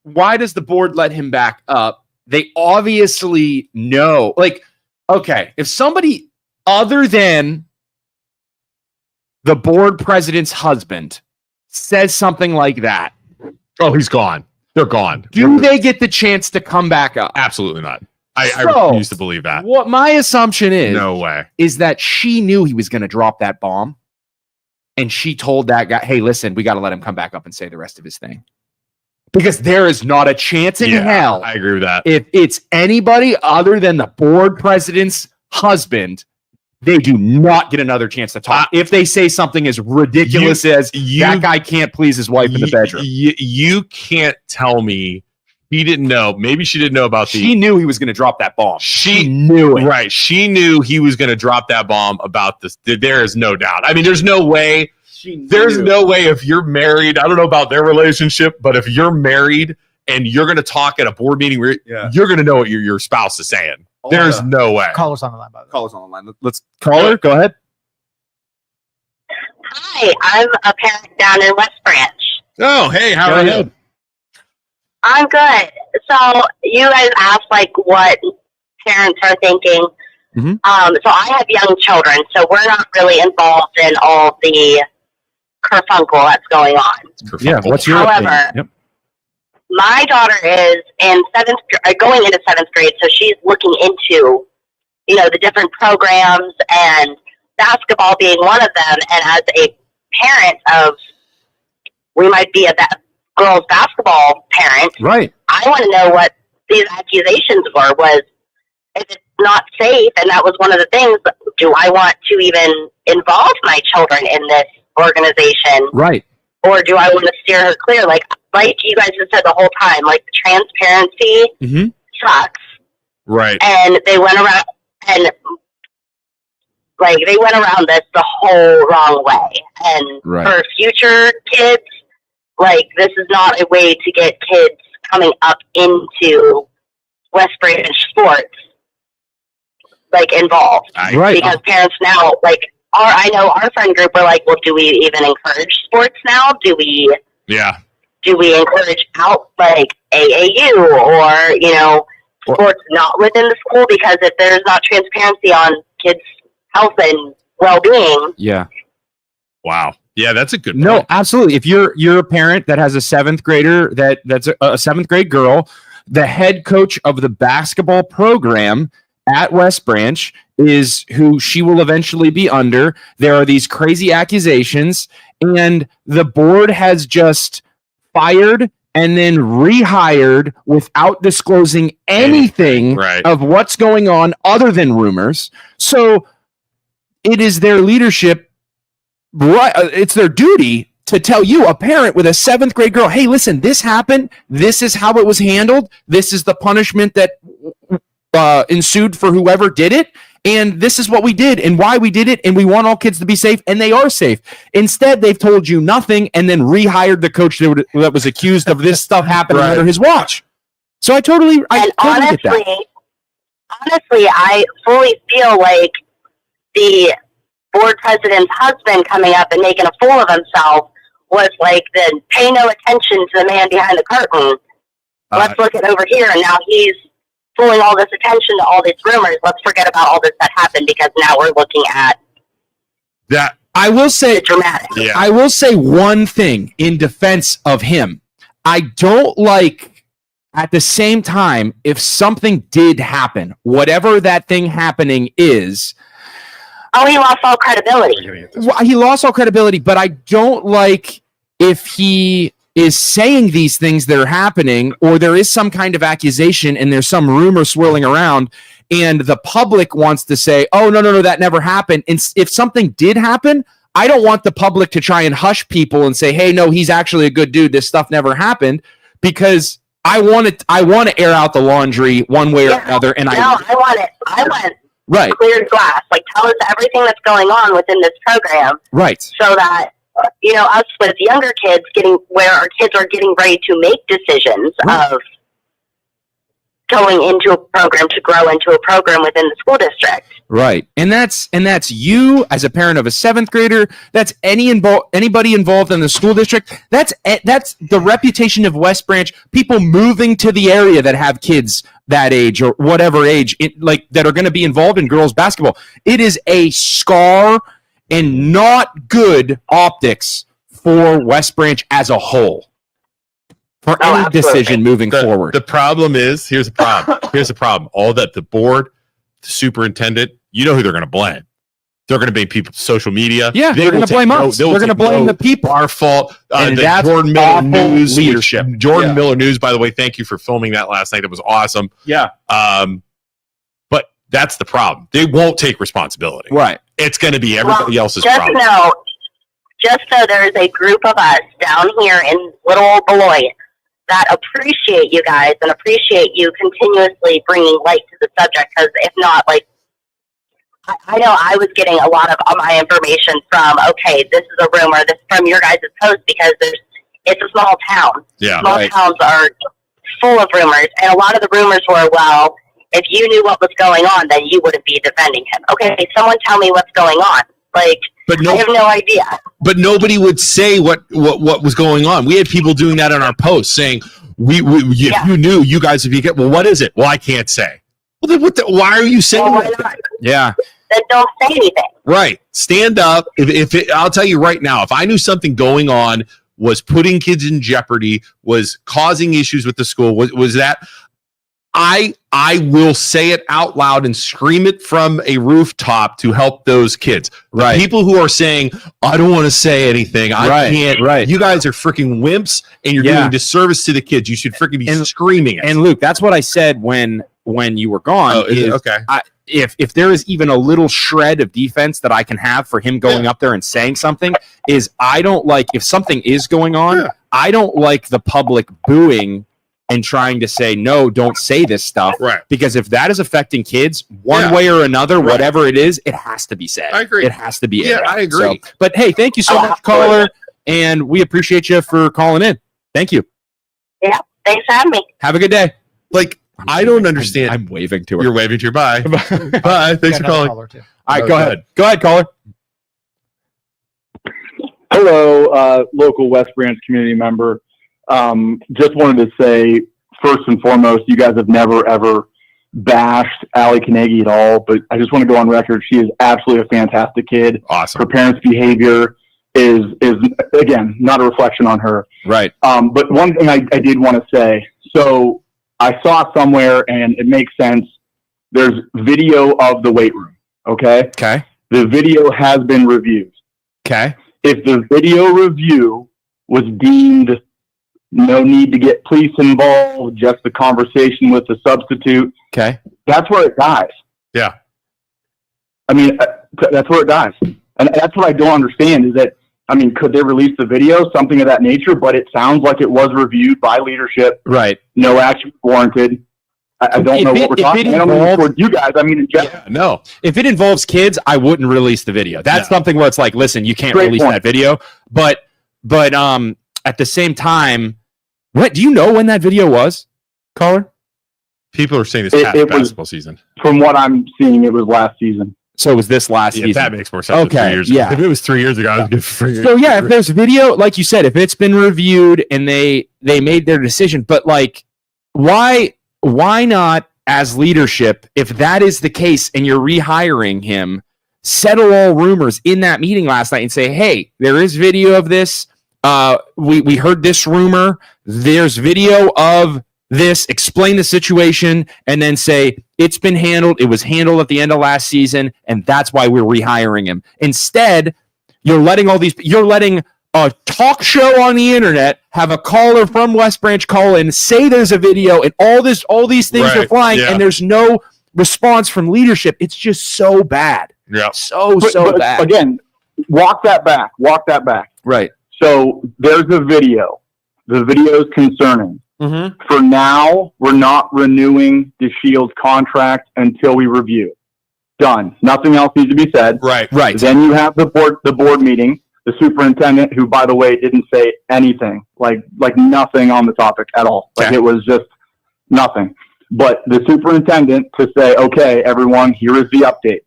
why does the board let him back up? They obviously know. Like, okay, if somebody other than the board president's husband says something like that. Oh, he's gone. They're gone. Do they get the chance to come back up? Absolutely not. I refuse to believe that. What my assumption is, no way, is that she knew he was going to drop that bomb. And she told that guy, hey, listen, we got to let him come back up and say the rest of his thing. Because there is not a chance in hell. I agree with that. If it's anybody other than the board president's husband, they do not get another chance to talk. If they say something as ridiculous as that guy can't please his wife in the bedroom. You can't tell me he didn't know. Maybe she didn't know about She knew he was going to drop that bomb. She knew it. Right. She knew he was going to drop that bomb about this. There is no doubt. I mean, there's no way. There's no way if you're married. I don't know about their relationship, but if you're married and you're going to talk at a board meeting, you're going to know what your spouse is saying. There's no way. Callers on the line, by the way. Callers on the line. Let's call her. Go ahead. Hi, I'm a parent down in West Branch. Oh, hey, how are you? I'm good. So you guys asked like what parents are thinking. Mm-hmm. So I have young children, so we're not really involved in all the kerfunkle that's going on. Yeah. What's your However, Yep. my daughter is in going into seventh grade, so she's looking into, the different programs and basketball being one of them. And as a parent of, we might be a girls basketball parent, right? I want to know what these accusations were. Was if it's not safe, and that was one of the things. Do I want to even involve my children in this organization, right? Or do I want to steer her clear? Like you guys have said the whole time, like transparency sucks. Right. And they went around this the whole wrong way. And for future kids, like this is not a way to get kids coming up into West Branch sports, like involved. Because parents now, like, I know our friend group were like, well, do we even encourage sports now? Do we encourage out like AAU or, sports not within the school? Because if there's not transparency on kids' health and well-being. Yeah. Wow. Yeah, that's a good point. No, absolutely. If you're a parent that has a seventh grader, that's a seventh grade girl, the head coach of the basketball program at West Branch is who she will eventually be under. There are these crazy accusations, and the board has just fired and then rehired without disclosing anything of what's going on other than rumors. So it is their leadership, it's their duty to tell you, a parent with a seventh grade girl, hey, listen, this happened. This is how it was handled. This is the punishment that ensued for whoever did it. And this is what we did and why we did it. And we want all kids to be safe. And they are safe. Instead, they've told you nothing and then rehired the coach that was accused of this stuff happening under his watch. So I totally get that. Honestly, I fully feel like the board president's husband coming up and making a fool of himself was like the pay no attention to the man behind the curtain. Let's look at over here. And now he's pulling all this attention to all these rumors. Let's forget about all this that happened because now we're looking at that. I will say dramatic. Yeah. I will say one thing in defense of him. I don't like, at the same time, if something did happen, whatever that thing happening is, Oh, he lost all credibility. Well, he lost all credibility, but I don't like if he is saying these things that are happening, or there is some kind of accusation and there's some rumor swirling around, and the public wants to say, oh, no, that never happened. And if something did happen, I don't want the public to try and hush people and say, hey, no, he's actually a good dude. This stuff never happened, because I want to air out the laundry one way or another. And I want right. Clear glass. Like, tell us everything that's going on within this program. Right. So that, us with younger kids where our kids are getting ready to make decisions of going into a program to grow into a program within the school district. Right. And that's you as a parent of a 7th grader. That's anybody involved in the school district. That's the reputation of West Branch. People moving to the area that have kids that age or whatever age, that are going to be involved in girls basketball. It is a scar and not good optics for West Branch as a whole. For any decision moving forward. The problem is, here's the problem. All that the board, the superintendent, you know who they're going to blame. They're going to blame people, social media. Yeah, they're going to blame us. They're going to blame the people. Our fault. And the that's Jordan Miller News leadership. Jordan Miller News, by the way, thank you for filming that last night. It was awesome. Yeah. But that's the problem. They won't take responsibility. Right. It's going to be everybody else's just problem. Just so there's a group of us down here in little old Beloit that appreciate you guys and appreciate you continuously bringing light to the subject, because if not, I know I was getting a lot of my information from, okay, this is a rumor, this is from your guys' post, because it's a small town. Yeah, small towns are full of rumors, and a lot of the rumors were, well, if you knew what was going on, then you wouldn't be defending him. Okay, someone tell me what's going on. I have no idea. But nobody would say what was going on. We had people doing that on our posts saying, if you knew, you guys would be good. Well, what is it? Well, I can't say. Well, then why are you saying that? Yeah. Then don't say anything. Right. Stand up. I'll tell you right now, if I knew something going on was putting kids in jeopardy, was causing issues with the school, was that, I will say it out loud and scream it from a rooftop to help those kids. Right. The people who are saying, I don't want to say anything, I can't. Right. You guys are freaking wimps, and you're doing disservice to the kids. You should freaking be screaming it. And Luke, that's what I said when you were gone. Oh, is it? Okay. If there is even a little shred of defense that I can have for him going up there and saying something, is I don't like, if something is going on, I don't like the public booing and trying to say, no, don't say this stuff. Right. Because if that is affecting kids one way or another, whatever it is, it has to be said. I agree. It has to be. Yeah, I agree. So, but hey, thank you so much, caller. And we appreciate you for calling in. Thank you. Yeah. Thanks for having me. Have a good day. I don't understand. I'm waving to her. You're waving to her. Bye. Bye. Thanks for calling. Caller too. All right, go ahead. Go ahead, caller. Hello, local West Branch community member. Just wanted to say, first and foremost, you guys have never, ever bashed Allie Carnegie at all, but I just want to go on record. She is absolutely a fantastic kid. Awesome. Her parents' behavior is again, not a reflection on her. Right. But one thing I did want to say, so I saw somewhere, and it makes sense, there's video of the weight room, okay? Okay. The video has been reviewed. Okay. If the video review was deemed no need to get police involved, just the conversation with the substitute. Okay. That's where it dies. Yeah. I mean, that's where it dies. And that's what I don't understand is that, I mean, could they release the video, something of that nature? But it sounds like it was reviewed by leadership. Right. No action warranted. I don't know what we're talking about. I don't mean towards you guys. I mean, in general. Yeah, no. If it involves kids, I wouldn't release the video. That's something where it's like, listen, you can't release that video. But at the same time, what do you know when that video was, caller? People are saying this past basketball season. From what I'm seeing, it was last season. So it was this last season. That makes more sense. Okay. 3 years Yeah. ago. If it was 3 years ago, I was good for you. So yeah, if there's video, like you said, if it's been reviewed and they made their decision, but like, why not as leadership, if that is the case and you're rehiring him, settle all rumors in that meeting last night and say, hey, there is video of this. We heard this rumor. There's video of this, explain the situation, and then say it's been handled. It was handled at the end of last season, and that's why we're rehiring him. Instead, you're letting a talk show on the internet have a caller from West Branch call in, say there's a video, and all these things are flying, and there's no response from leadership. It's just so bad. Yeah. So bad. Again, walk that back. Right. So there's a video. The video is concerning. Mm-hmm. For now, we're not renewing the Shields contract until we review. Done. Nothing else needs to be said. Right. Then you have the board meeting. The superintendent, who, by the way, didn't say anything, like nothing on the topic at all. Like, it was just nothing. But the superintendent to say, okay, everyone, here is the update.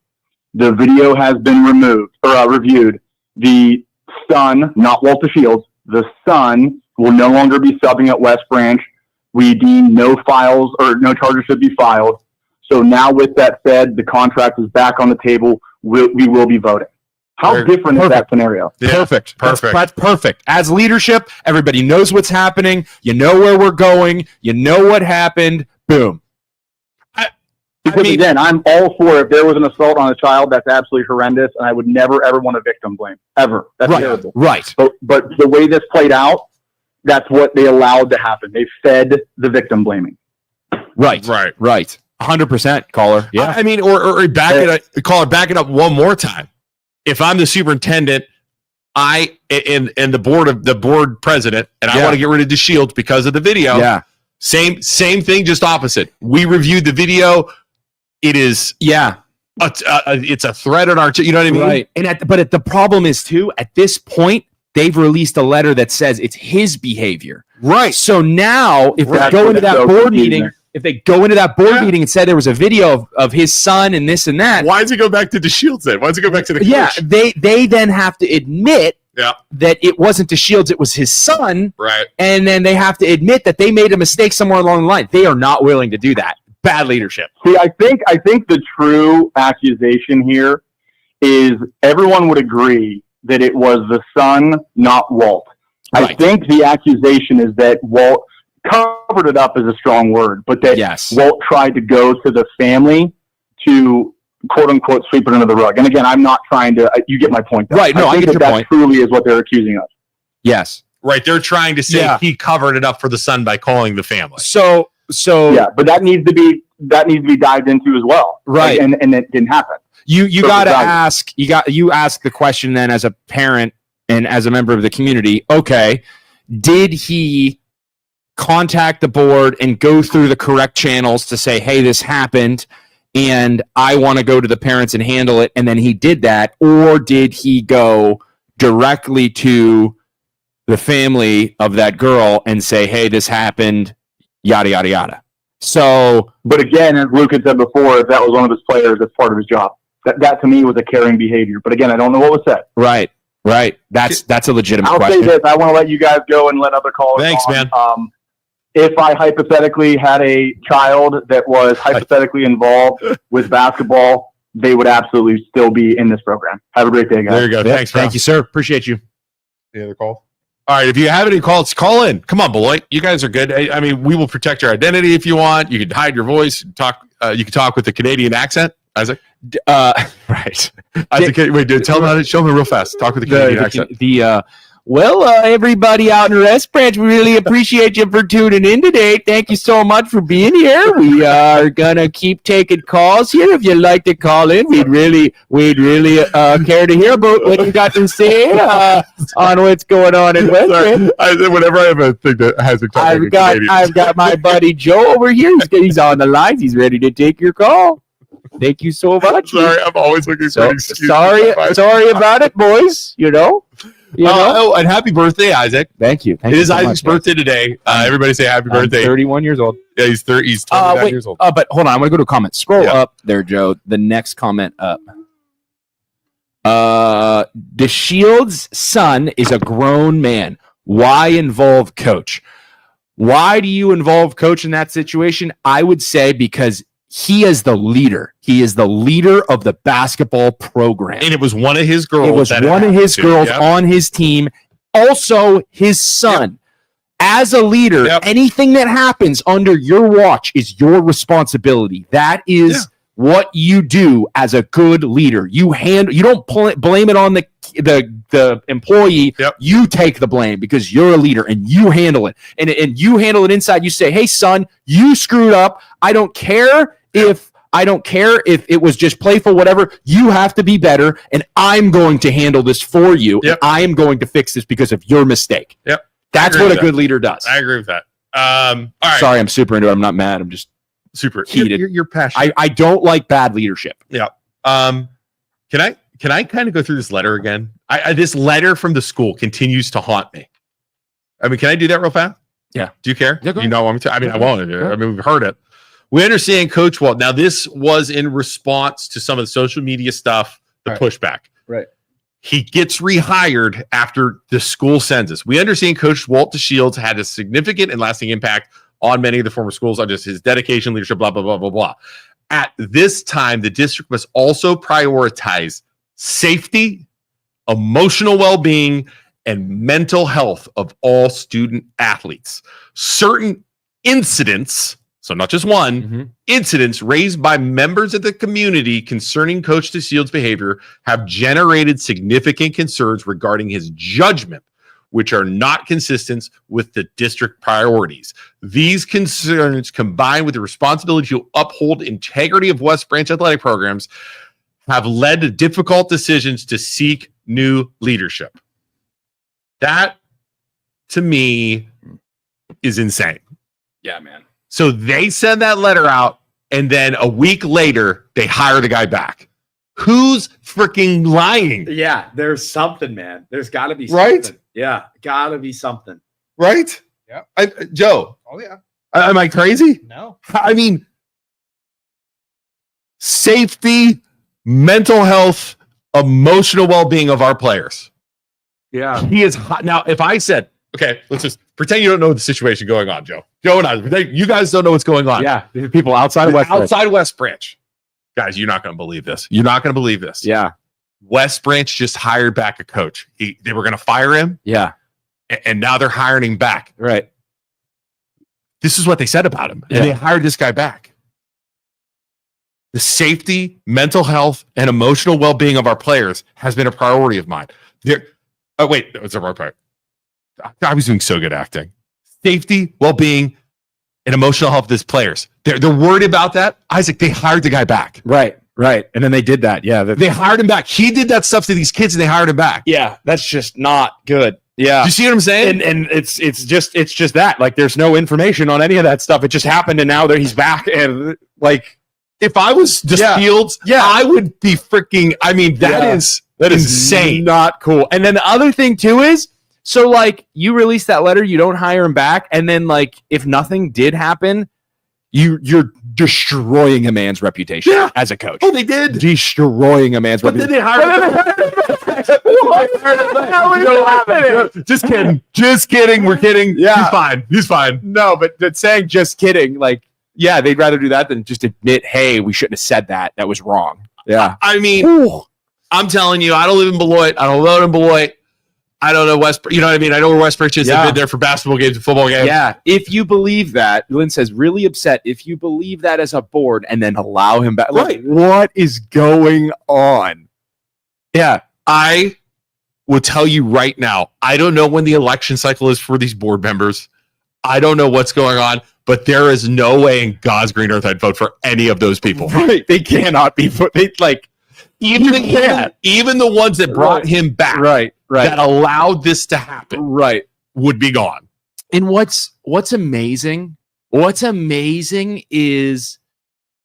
The video has been reviewed. The son, not Walter Shields, the son will no longer be subbing at West Branch. We deem no files or no charges should be filed. So now, with that said, the contract is back on the table. We will be voting. How different is that scenario? Yeah. Perfect. That's perfect. As leadership, everybody knows what's happening. You know where we're going. You know what happened. Boom. Again, I'm all for if there was an assault on a child, that's absolutely horrendous, and I would never, ever want a victim blame. Ever. That's terrible. Right. But the way this played out, that's what they allowed to happen. They fed the victim blaming. Right. 100%, caller. Yeah. I mean, or back it up one more time. If I'm the superintendent, and the board president, and I want to get rid of the Shields because of the video. Yeah. Same thing, just opposite. We reviewed the video. It is it's a threat on our. You know what I mean? Right. And but the problem is too. At this point, they've released a letter that says it's his behavior. Right. So now, if they go into that board meeting. If they go into that board meeting and said there was a video of his son and this and that. Why does it go back to the Shields then? Why does it go back to the coach? Yeah, they then have to admit that it wasn't the Shields, it was his son. Right. And then they have to admit that they made a mistake somewhere along the line. They are not willing to do that. Bad leadership. See, I think the true accusation here is everyone would agree that it was the son, not Walt. Right. I think the accusation is that Walt covered it up is a strong word, but that Walt tried to go to the family to quote unquote sweep it under the rug. And again, I'm not trying to, you get my point. Though. Right. No, I get your point. That truly is what they're accusing us. Yes. Right. They're trying to say he covered it up for the son by calling the family. So yeah, but that needs to be dived into as well. Right. Like, and it didn't happen. You got to ask, you ask the question then as a parent and as a member of the community, okay, did he contact the board and go through the correct channels to say, hey, this happened and I want to go to the parents and handle it, and then he did that? Or did he go directly to the family of that girl and say, hey, this happened, yada, yada, yada? So, but again, as Luke had said before, if that was one of his players, that's part of his job. That to me was a caring behavior. But again, I don't know what was said. Right. That's a legitimate question. I'll say this. I want to let you guys go and let other callers Thanks, man. If I hypothetically had a child that was hypothetically involved with basketball, they would absolutely still be in this program. Have a great day, guys. There you go. Thanks, bro. Thank you, sir. Appreciate you. Any other call? All right. If you have any calls, call in. Come on, Beloit. You guys are good. I mean, we will protect your identity if you want. You can hide your voice. Talk. You can talk with a Canadian accent, Isaac. Right. Isaac, wait, dude, tell them. Show me real fast. Talk with the Canadian accent. Well, everybody out in West Branch, we really appreciate you for tuning in today. Thank you so much for being here. We are gonna keep taking calls here. If you'd like to call in, we'd really care to hear about what you got to say on what's going on in West Branch. Whenever I have a thing that has a I've got my buddy Joe over here. He's on the lines. He's ready to take your call. Thank you so much. Sorry, I'm always looking for an excuse. Sorry about it, boys. You know. Oh, and happy birthday, Isaac. Thank you. It is Isaac's birthday today. Everybody say happy birthday. 31 years old. Yeah, he's 29 years old. But hold on, I'm going to go to a comment. Scroll up there, Joe. The next comment up. The Shields' son is a grown man. Why involve coach? Why do you involve coach in that situation? I would say because he is the leader. He is the leader of the basketball program. And it was one of his girls. It was one of his girls on his team. Also his son. as a leader, anything that happens under your watch is your responsibility. That is what you do as a good leader. You don't blame it on the employee. You take the blame because you're a leader and you handle it. And you handle it inside. You say, hey, son, you screwed up. I don't care if it was just playful, whatever. You have to be better, and I'm going to handle this for you. And I am going to fix this because of your mistake. Yep. That's what a good leader does. I agree with that. All right. Sorry, I'm super into it. I'm not mad. I'm just super heated. You're passionate. I don't like bad leadership. Yeah. Can I kind of go through this letter again? This letter from the school continues to haunt me. I mean, can I do that real fast? Yeah. Do you care? Yeah, go you know want me to? I mean, I won't. I mean, we've heard it. We understand Coach Walt. Now, this was in response to some of the social media stuff, the pushback. Right. He gets rehired after the school sends us. We understand Coach Walt DeShields had a significant and lasting impact on many of the former schools on just his dedication, leadership, blah, blah, blah, blah, blah. At this time, the district must also prioritize safety, emotional well-being, and mental health of all student athletes. Certain incidents, so not just one, incidents raised by members of the community concerning Coach DeShields' behavior have generated significant concerns regarding his judgment, which are not consistent with the district priorities. These concerns, combined with the responsibility to uphold integrity of West Branch athletic programs, have led to difficult decisions to seek new leadership. That, to me, is insane. Yeah, man. So they send that letter out, and then a week later, they hire the guy back. Who's freaking lying? Yeah, there's something, man. There's got to be something. Right? Yeah, got to be something. Right? Yeah. Joe. Oh, yeah. Am I crazy? No. I mean, safety, mental health, emotional well-being of our players. Yeah. He is hot. Now, if I said, okay, let's just pretend you don't know the situation going on, Joe. Joe and I, you guys don't know what's going on. Yeah, people outside of West Branch. Outside West Branch. Guys, you're not going to believe this. You're not going to believe this. Yeah. West Branch just hired back a coach. They were going to fire him. Yeah. And now they're hiring him back. Right. This is what they said about him. Yeah. And they hired this guy back. The safety, mental health, and emotional well-being of our players has been a priority of mine. Oh, wait. It's a wrong part. I was doing so good acting. Safety, well-being, and emotional health of his players. They're worried about that. Isaac, they hired the guy back. Right. And then they did that. Yeah. They hired him back. He did that stuff to these kids, and they hired him back. Yeah. That's just not good. Yeah. Do you see what I'm saying? And it's just that. Like, there's no information on any of that stuff. It just happened, and now he's back. And like, if I was DeShields, I would be freaking. I mean, that is insane. Not cool. And then the other thing too is, so like, you release that letter, you don't hire him back, and then like, if nothing did happen, you're destroying a man's reputation as a coach. Oh, they did. Destroying a man's reputation. Then they hired him. Just kidding. Just kidding. We're kidding. Yeah. He's fine. He's fine. No, but saying just kidding, like, yeah, they'd rather do that than just admit, hey, we shouldn't have said that. That was wrong. Yeah. I mean, I'm telling you, I don't live in Beloit. I don't live in Beloit. I don't know West. You know what I mean? I know where West Branch is. I've been there for basketball games and football games. Yeah. If you believe that, Lynn says, really upset. If you believe that as a board and then allow him back. Right. Like, what is going on? Yeah. I will tell you right now, I don't know when the election cycle is for these board members. I don't know what's going on, but there is no way in God's green earth I'd vote for any of those people. Right. They cannot be put. They like, even the ones that brought him back. Right. That allowed this to happen, would be gone. And what's amazing is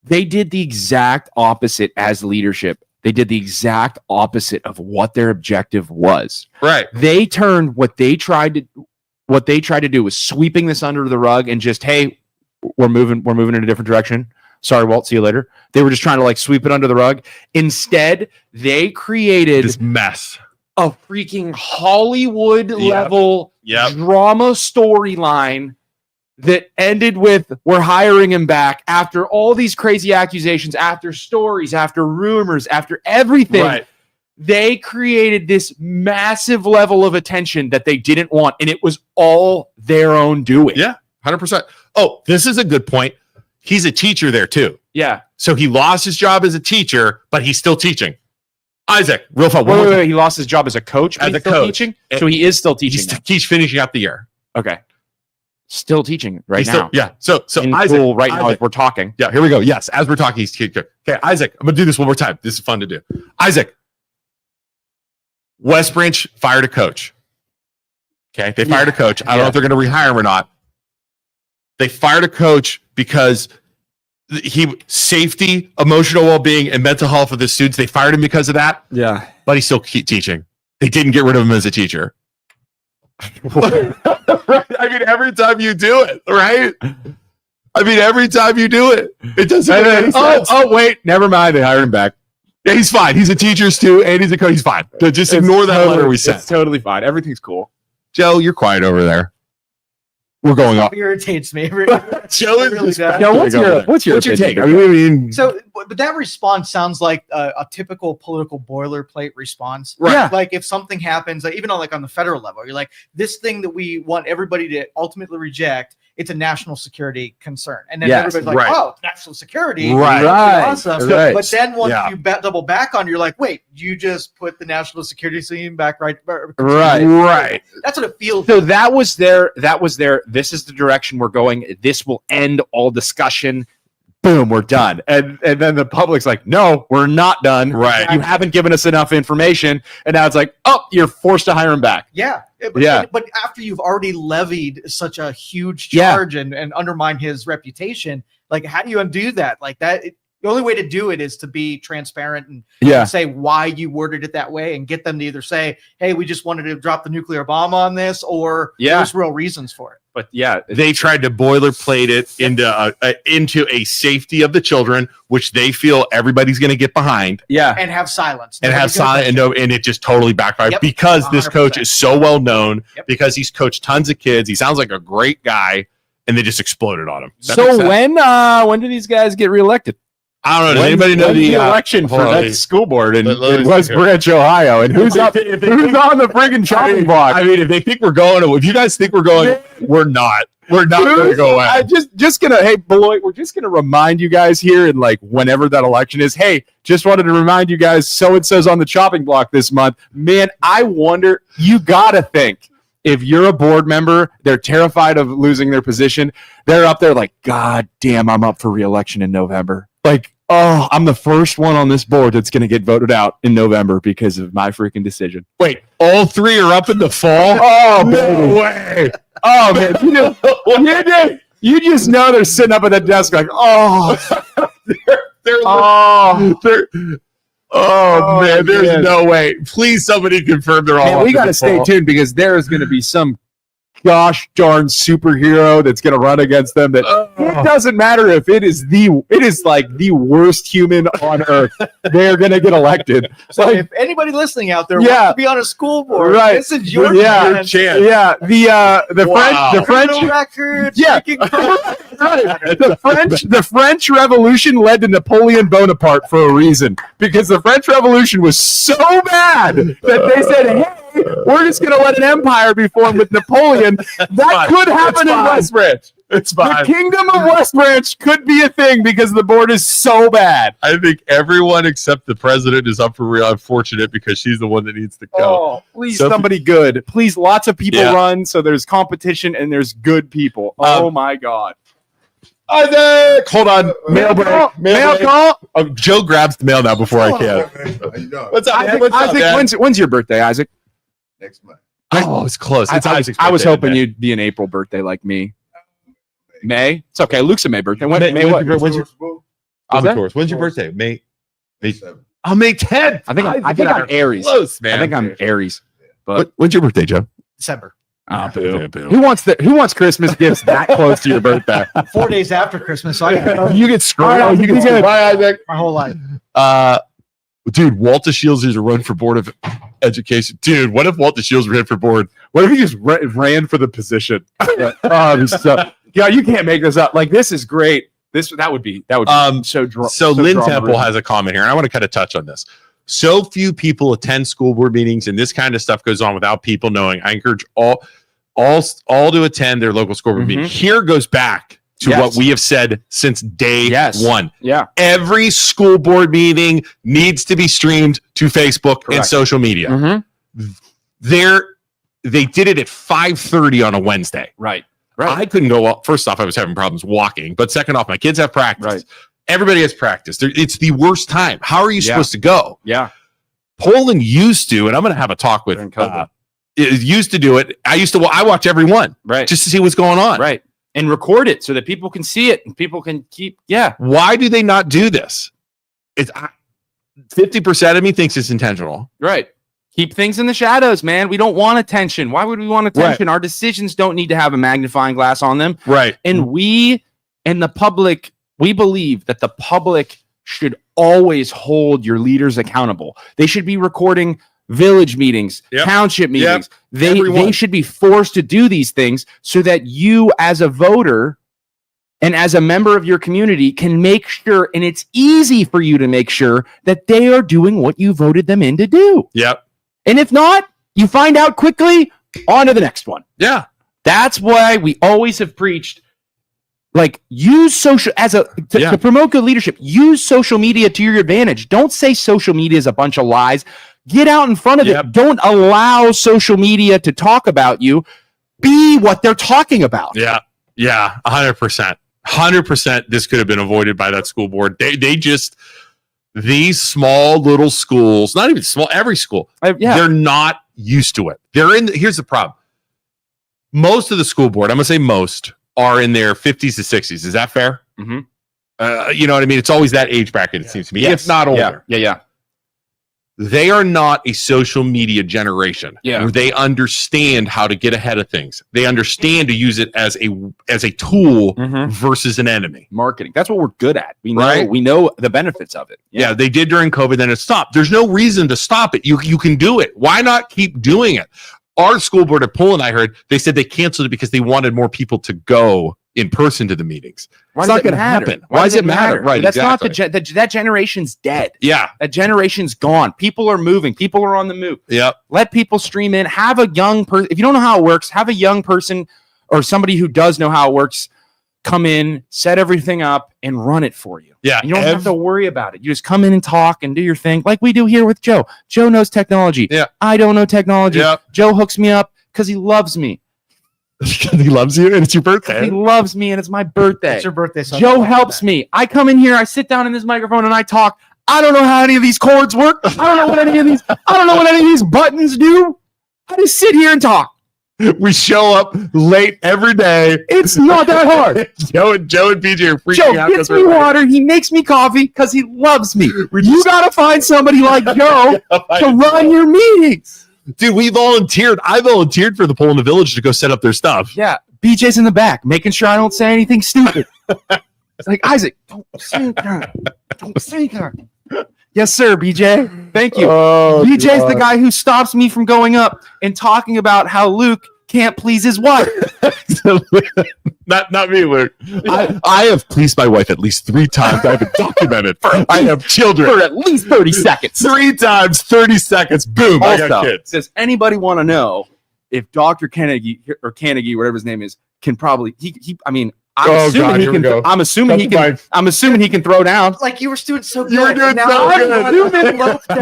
they did the exact opposite as leadership. They did the exact opposite of what their objective was. Right. They turned what they tried to do was sweeping this under the rug and just, hey, we're moving in a different direction. Sorry, Walt, see you later. They were just trying to like sweep it under the rug. Instead, they created this mess. A freaking Hollywood level drama storyline that ended with we're hiring him back after all these crazy accusations, after stories, after rumors, after everything. Right. They created this massive level of attention that they didn't want, and it was all their own doing. Yeah, 100%. Oh, this is a good point. He's a teacher there too. Yeah. So he lost his job as a teacher, but he's still teaching. Isaac, real fun. Wait. He lost his job as a coach, but As he's a still coach. teaching? So he is still teaching. He's finishing up the year. Okay. Still teaching right He's now. still, yeah. So In Isaac, school right now Isaac. as we're talking. Yeah, here we go. Yes, as we're talking, he's teaching. Okay, Isaac, I'm gonna do this one more time. This is fun to do. Isaac, West Branch fired a coach. Okay, they fired a coach. I don't know if they're gonna rehire him or not. They fired a coach because safety, emotional well-being, and mental health of the students. They fired him because of that. Yeah. But he's still teaching. They didn't get rid of him as a teacher. Right? I mean, every time you do it, right? I mean, every time you do it, it doesn't make any sense. Oh, wait. Never mind. They hired him back. Yeah, he's fine. He's a teacher too, and he's a coach. He's fine. Just ignore that letter we sent. It's totally fine. Everything's cool. Joe, you're quiet over there. We're going off. It irritates me. Joe is really bad. Now, what's your take? opinion? I mean, So, but that response sounds like a typical political boilerplate response. Right. Yeah. Like if something happens, like even on the federal level, you're like, this thing that we want everybody to ultimately reject, it's a national security concern. And then Yes, everybody's like, right. oh, national security. Right. That's awesome. Right. But then once Yeah. you double back on, you're like, wait, you just put the national security scene back right. right. That's what it feels So like. that was their, this is the direction we're going. This will end all discussion. Boom, we're done. And then the public's like, no, we're not done. Right. You haven't given us enough information. And now it's like, oh, you're forced to hire him back. Yeah. Yeah. But after you've already levied such a huge Yeah. charge and undermine his reputation, like how do you undo that? Like that, the only way to do it is to be transparent and say why you worded it that way and get them to either say, hey, we just wanted to drop the nuclear bomb on this, or there's real reasons for it. But yeah, They tried to boilerplate it into a safety of the children, which they feel everybody's going to get behind. yeah. And have silence. And have Nobody's gonna silent and it just totally backfired Yep, because this coach 100%. is so well known, Yep. because he's coached tons of kids. He sounds like a great guy, and they just exploded on him. That makes So sense. when do these guys get reelected? I don't know. Does anybody know When's the election for hold on, that school board in let me West see. Branch, Ohio? And who's on the friggin' chopping block? I mean, if they think we're going, if you guys think we're going, we're not. We're not going to go away. I just gonna, hey, Beloit, we're just gonna remind you guys here, and like whenever that election is, hey, just wanted to remind you guys, so and so's on the chopping block this month. Man, I wonder, you gotta think, if you're a board member, they're terrified of losing their position. They're up there like, God damn, I'm up for re-election in November. Like, oh, I'm the first one on this board that's going to get voted out in November because of my freaking decision. Wait, all three are up in the fall? Oh, No way. Oh, man. You just know they're sitting up at the desk like, oh, They're oh, man, there's man. no way. Please, somebody confirm they're all Man, up we in got the to stay fall. tuned because there is going to be some gosh darn superhero that's going to run against them. That it doesn't matter if it is like the worst human on earth. They're going to get elected. So Like, if anybody listening out there Yeah. wants to be on a school board, Right. this is your Yeah. chance. yeah, the Wow. French. Criminal record, Yeah. freaking The French Revolution led to Napoleon Bonaparte for a reason, because the French Revolution was so bad that they said, "Hey, we're just going to let an empire be formed with Napoleon." That fine. could happen It's in fine. West Branch. It's The fine. Kingdom of West Branch could be a thing because the board is so bad. I think everyone except the president is up for real. Unfortunate because she's the one that needs to go. Oh, please, So- somebody good. Please, lots of people Yeah. run, so there's competition and there's good people. Oh my God. Isaac, hold on. Mail break. call. Mail break. call. Oh, Joe grabs the mail now before I can. What's up, man? What's up, Isaac, man? when's your birthday, Isaac? Next month. Oh, it's close. It's Isaac's I was birthday hoping today. you'd be an April birthday like me. May? It's okay. Luke's a May birthday. When, May- May what? when's your- I'm that? of course. When's your birthday? May 7th. Oh, May 10th. I think I'm Aries. Close, man. I think I'm Aries. But When's your birthday, Joe? December. Who wants Christmas gifts that close to your birthday? 4 days after Christmas, so I got You get screwed. All right, You get you screwed. get- Bye, Isaac. my whole life. Dude, Walter Shields is a run for board of education. Dude, what if Walter Shields ran for board? What if he just ran for the position? Yeah, you can't make this up. Like, this is great. That would be So so Lynn drama Temple ridden. has a comment here, and I want to kind of touch on this. So few people attend school board meetings, and this kind of stuff goes on without people knowing. I encourage all to attend their local school board meeting. Here goes back to what we have said since day one. Yeah. Every school board meeting needs to be streamed to Facebook and social media. They did it at 5:30 on a Wednesday. Right. I couldn't go. First off, I was having problems walking, but second off, my kids have practice. Right. Everybody has practice. It's the worst time. How are you supposed to go? Yeah. Poland used to, and I'm going to have a talk with. It used to do it. I watch every one, right, just to see what's going on, right, and record it so that people can see it and people can keep. Yeah. Why do they not do this? It's 50% of me thinks it's intentional. Right. Keep things in the shadows, man. We don't want attention. Why would we want attention? Right. Our decisions don't need to have a magnifying glass on them. Right. And we and the public, we believe that the public should always hold your leaders accountable. They should be recording village meetings, township meetings. They should be forced to do these things so that you as a voter and as a member of your community can make sure, and it's easy for you to make sure that they are doing what you voted them in to do. Yep. And if not, you find out quickly, on to the next one. Yeah. That's why we always have preached, like, use social to promote good leadership. Use social media to your advantage. Don't say social media is a bunch of lies. Get out in front of it. Don't allow social media to talk about you. Be what they're talking about. Yeah. Yeah. 100%. 100%. This could have been avoided by that school board. They just, these small little schools, not even small, every school, they're not used to it. Here's the problem. Most of the school board, I'm going to say most, are in their 50s to 60s. Is that fair? Mm-hmm. You know what I mean? It's always that age bracket, it seems to me, if not older. Yeah. They are not a social media generation. Yeah. Where they understand how to get ahead of things. They understand to use it as a tool versus an enemy. Marketing. That's what we're good at. We know the benefits of it. Yeah, they did during COVID, then it stopped. There's no reason to stop it. You can do it. Why not keep doing it? Our school board at Poland, I heard, they said they canceled it because they wanted more people to go in person to the meetings. Why it's does not it going to matter? happen. Why does it matter? Right. That's exactly. not that generation's dead. Yeah. That generation's gone. People are moving. People are on the move. Yep. Let people stream in. Have a young person. If you don't know how it works, have a young person or somebody who does know how it works come in, set everything up, and run it for you. Yeah. You don't have to worry about it. You just come in and talk and do your thing like we do here with Joe. Joe knows technology. Yeah. I don't know technology. Yeah. Joe hooks me up because he loves me. He loves you and it's your birthday. He loves me and it's my birthday. It's your birthday. So Joe helps me. I come in here, I sit down in this microphone and I talk. I don't know how any of these cords work. I don't know what any of these buttons do. I just sit here and talk. We show up late every day. It's not that hard. Joe and BJ are freaking out. Joe gets me water. He makes me coffee because he loves me. You got to find somebody like Joe to run your meetings. Dude, we volunteered. I volunteered for the Pole in the Village to go set up their stuff. Yeah. BJ's in the back, making sure I don't say anything stupid. It's like, Isaac, don't say that. Don't say that. Yes, sir, BJ. Thank you. Oh, BJ's the guy who stops me from going up and talking about how Luke can't please his wife. Not me, Luke. I have pleased my wife at least 3 times. I have it documented. I have children. For at least 30 seconds. 3 times, 30 seconds. Boom. Also, I got kids. Does anybody want to know if Dr. Kennedy or Carnegie, whatever his name is, can probably I'm assuming he can throw down. Like you were doing so good. You were doing so good.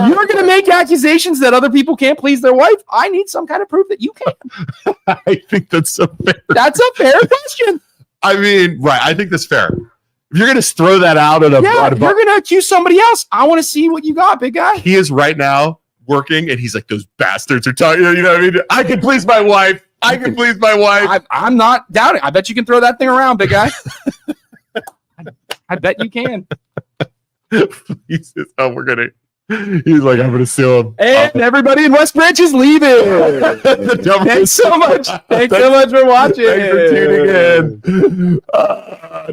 You're going to make accusations that other people can't please their wife. I need some kind of proof that you can. I think that's so fair. That's a fair question. I mean, right. I think that's fair. If you're going to throw that out at you're going to accuse somebody else. I want to see what you got, big guy. He is right now working, and he's like, those bastards are talking. You know what I mean? I can please my wife. I'm not doubting. I bet you can throw that thing around, big guy. I bet you can. He says, "Oh, we're gonna." He's like, "I'm gonna sue him." And everybody in West Branch is leaving. Thanks so much. Thanks so much for watching. Thanks for tuning in.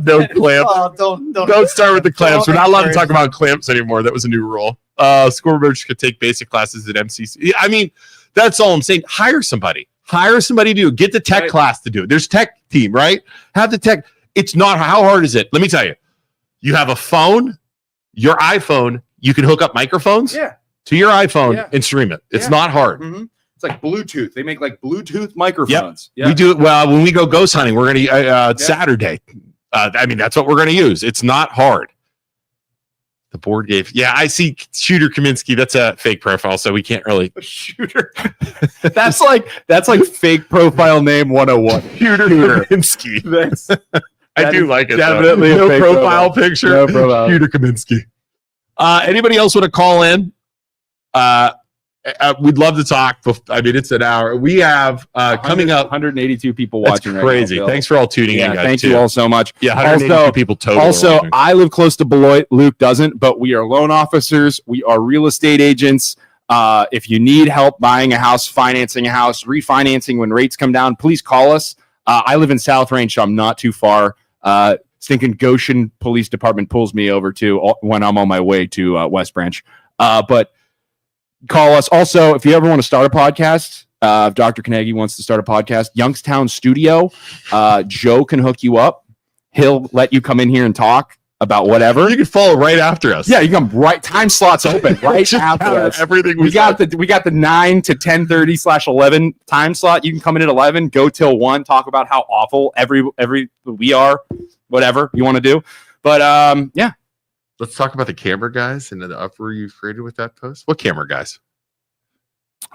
No clamps. Oh, don't start with the clamps. We're not allowed to talk about clamps anymore. That was a new rule. School members could take basic classes at MCC. I mean, that's all I'm saying. Hire somebody to do it. Get the tech class to do it. There's tech team, right? Have the tech. It's not, how hard is it? Let me tell you. You have a phone, your iPhone, you can hook up microphones. Yeah. to your iPhone and stream it. It's not hard. Mm-hmm. It's like Bluetooth. They make like Bluetooth microphones. Yep. We do it well when we go ghost hunting. We're gonna Saturday. I mean, that's what we're gonna use. It's not hard. The board game. Yeah, I see Shooter Kaminsky. That's a fake profile, so we can't really Shooter. that's like fake profile name 101. Shooter Kaminsky. I do like it. Definitely no a fake profile picture. No profile. Shooter Kaminsky. Anybody else want to call in? We'd love to talk. I mean, it's an hour. We have coming up 182 people watching. That's crazy. Right now, thanks for all tuning in, guys. Thank you all so much. Yeah, 182 people total. Also, I live close to Beloit. Luke doesn't, but we are loan officers. We are real estate agents. If you need help buying a house, financing a house, refinancing when rates come down, please call us. I live in South Range, so I'm not too far. Stinking Goshen Police Department pulls me over to when I'm on my way to West Branch. But call us. Also, if you ever want to start a podcast, if Dr. Carnegie wants to start a podcast, Youngstown Studio, Joe can hook you up. He'll let you come in here and talk about whatever. You can follow right after us. Yeah, you come right. Time slots open right after us. Everything we got the 9 to 10:30/11 time slot. You can come in at 11, go till 1, talk about how awful we are, whatever you want to do. But yeah. Let's talk about the camera guys and the uproar you created with that post. What camera guys?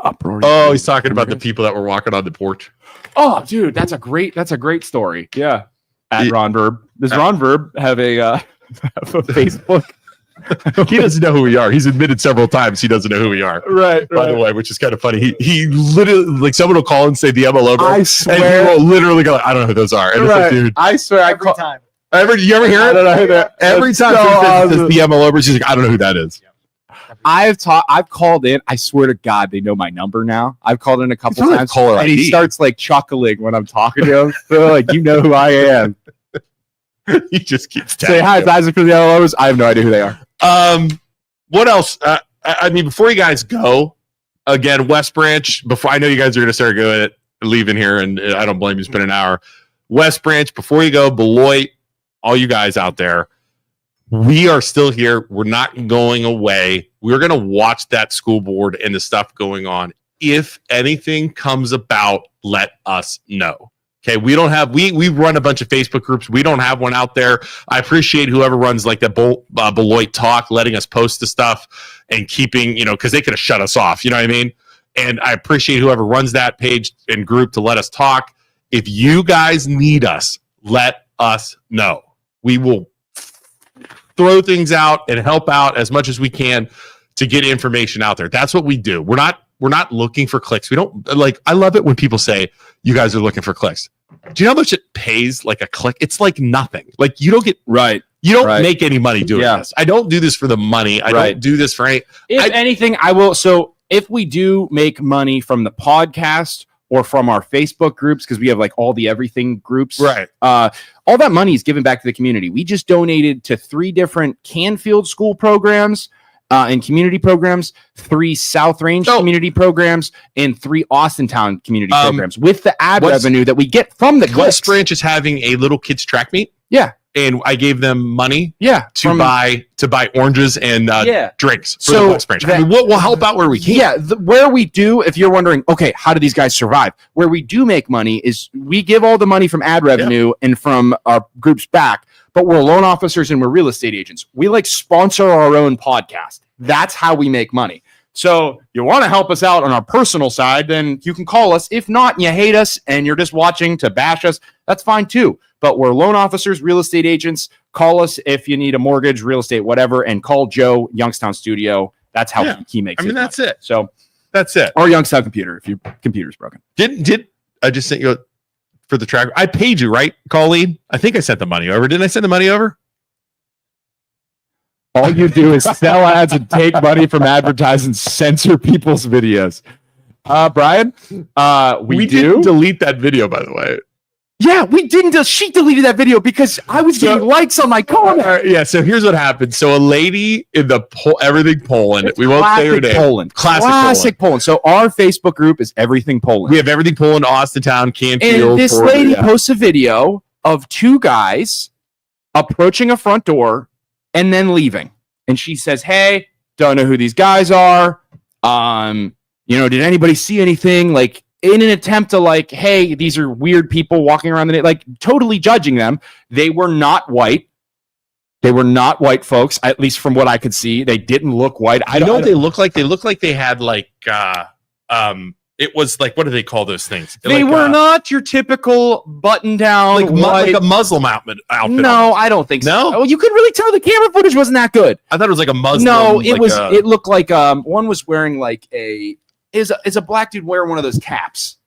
Uproar. Oh, he's talking about the people that were walking on the porch. Oh, dude, that's a great story. Yeah. At Ron Verb. Does Ron Verb have a Facebook? He doesn't know who we are. He's admitted several times he doesn't know who we are. Right. By the way, which is kind of funny. He literally, like, someone will call and say the MLO Bros. I swear. And he will literally go, I don't know who those are. And it's like, dude. I swear. Every time. You ever hear it? I don't know who that. Every time he says the MLO Bros, he's like, I don't know who that is. I've called in. I swear to God, they know my number now. I've called in a couple times, and he starts like chuckling when I'm talking to him. So like, you know who I am. He just keeps say hi. It's Isaac for the LOs. I have no idea who they are. What else? I mean, before you guys go, again, West Branch. Before I know you guys are going to start leaving here, and I don't blame you. Spend an hour. West Branch. Before you go, Beloit. All you guys out there, we are still here. We're not going away. We're going to watch that school board and the stuff going on. If anything comes about, let us know. Okay, we don't have we run a bunch of Facebook groups. We don't have one out there. I appreciate whoever runs like that Beloit Talk, letting us post the stuff and keeping, because they could have shut us off. You know what I mean? And I appreciate whoever runs that page and group to let us talk. If you guys need us, let us know. We will throw things out and help out as much as we can to get information out there. That's what we do. We're not looking for clicks. We don't I love it when people say you guys are looking for clicks. Do you know how much it pays like a click? It's like nothing. Like you don't get You don't make any money doing this. I don't do this for the money. I don't do this for any. If anything, I will. So if we do make money from the podcast or from our Facebook groups, because we have like all the everything groups, all that money is given back to the community. We just donated to 3 different Canfield school programs and community programs, 3 South Range community programs, and 3 Austintown community programs with the ad revenue that we get from the clicks. West Branch is having a little kids track meet. Yeah. And I gave them money to buy oranges and drinks for the West Branch. I mean, we'll help out where we can. Yeah, where we do, if you're wondering, okay, how do these guys survive? Where we do make money is we give all the money from ad revenue and from our groups back, but we're loan officers and we're real estate agents. We sponsor our own podcast. That's how we make money. So you want to help us out on our personal side, then you can call us. If not, and you hate us and you're just watching to bash us, that's fine too. But we're loan officers, real estate agents. Call us if you need a mortgage, real estate, whatever, and call Joe, Youngstown Studio. That's how he makes it. I mean, that's it. So that's it. Or Youngstown Computer if your computer's broken. Did I just sent you for the track? I paid you, right, Colleen? I think I sent the money over. Didn't I send the money over? All you do is sell ads and take money from advertising, censor people's videos. Brian, we didn't delete that video, by the way. Yeah, we didn't. She deleted that video because I was getting likes on my comment. Yeah, so here's what happened. So a lady in the Everything Poland. We won't say her name. Poland. Classic Poland. So our Facebook group is Everything Poland. We have Everything Poland, Austintown, Canfield. And this lady posts a video of 2 guys approaching a front door and then leaving. And she says, hey, Don't know who these guys are. Did anybody see anything? Like, in an attempt to like, hey, these are weird people walking around like totally judging them. They were not white. They were not white folks, at least from what I could see. They didn't look white. I know what they look like. They look like they had like it was like, what do they call those things? They like, were not your typical button down like a Muslim outfit. No, I don't think so. No? Oh, you could really tell the camera footage wasn't that good. I thought it was like a Muslim. No, it was. It looked like one was wearing like is a black dude wearing one of those caps,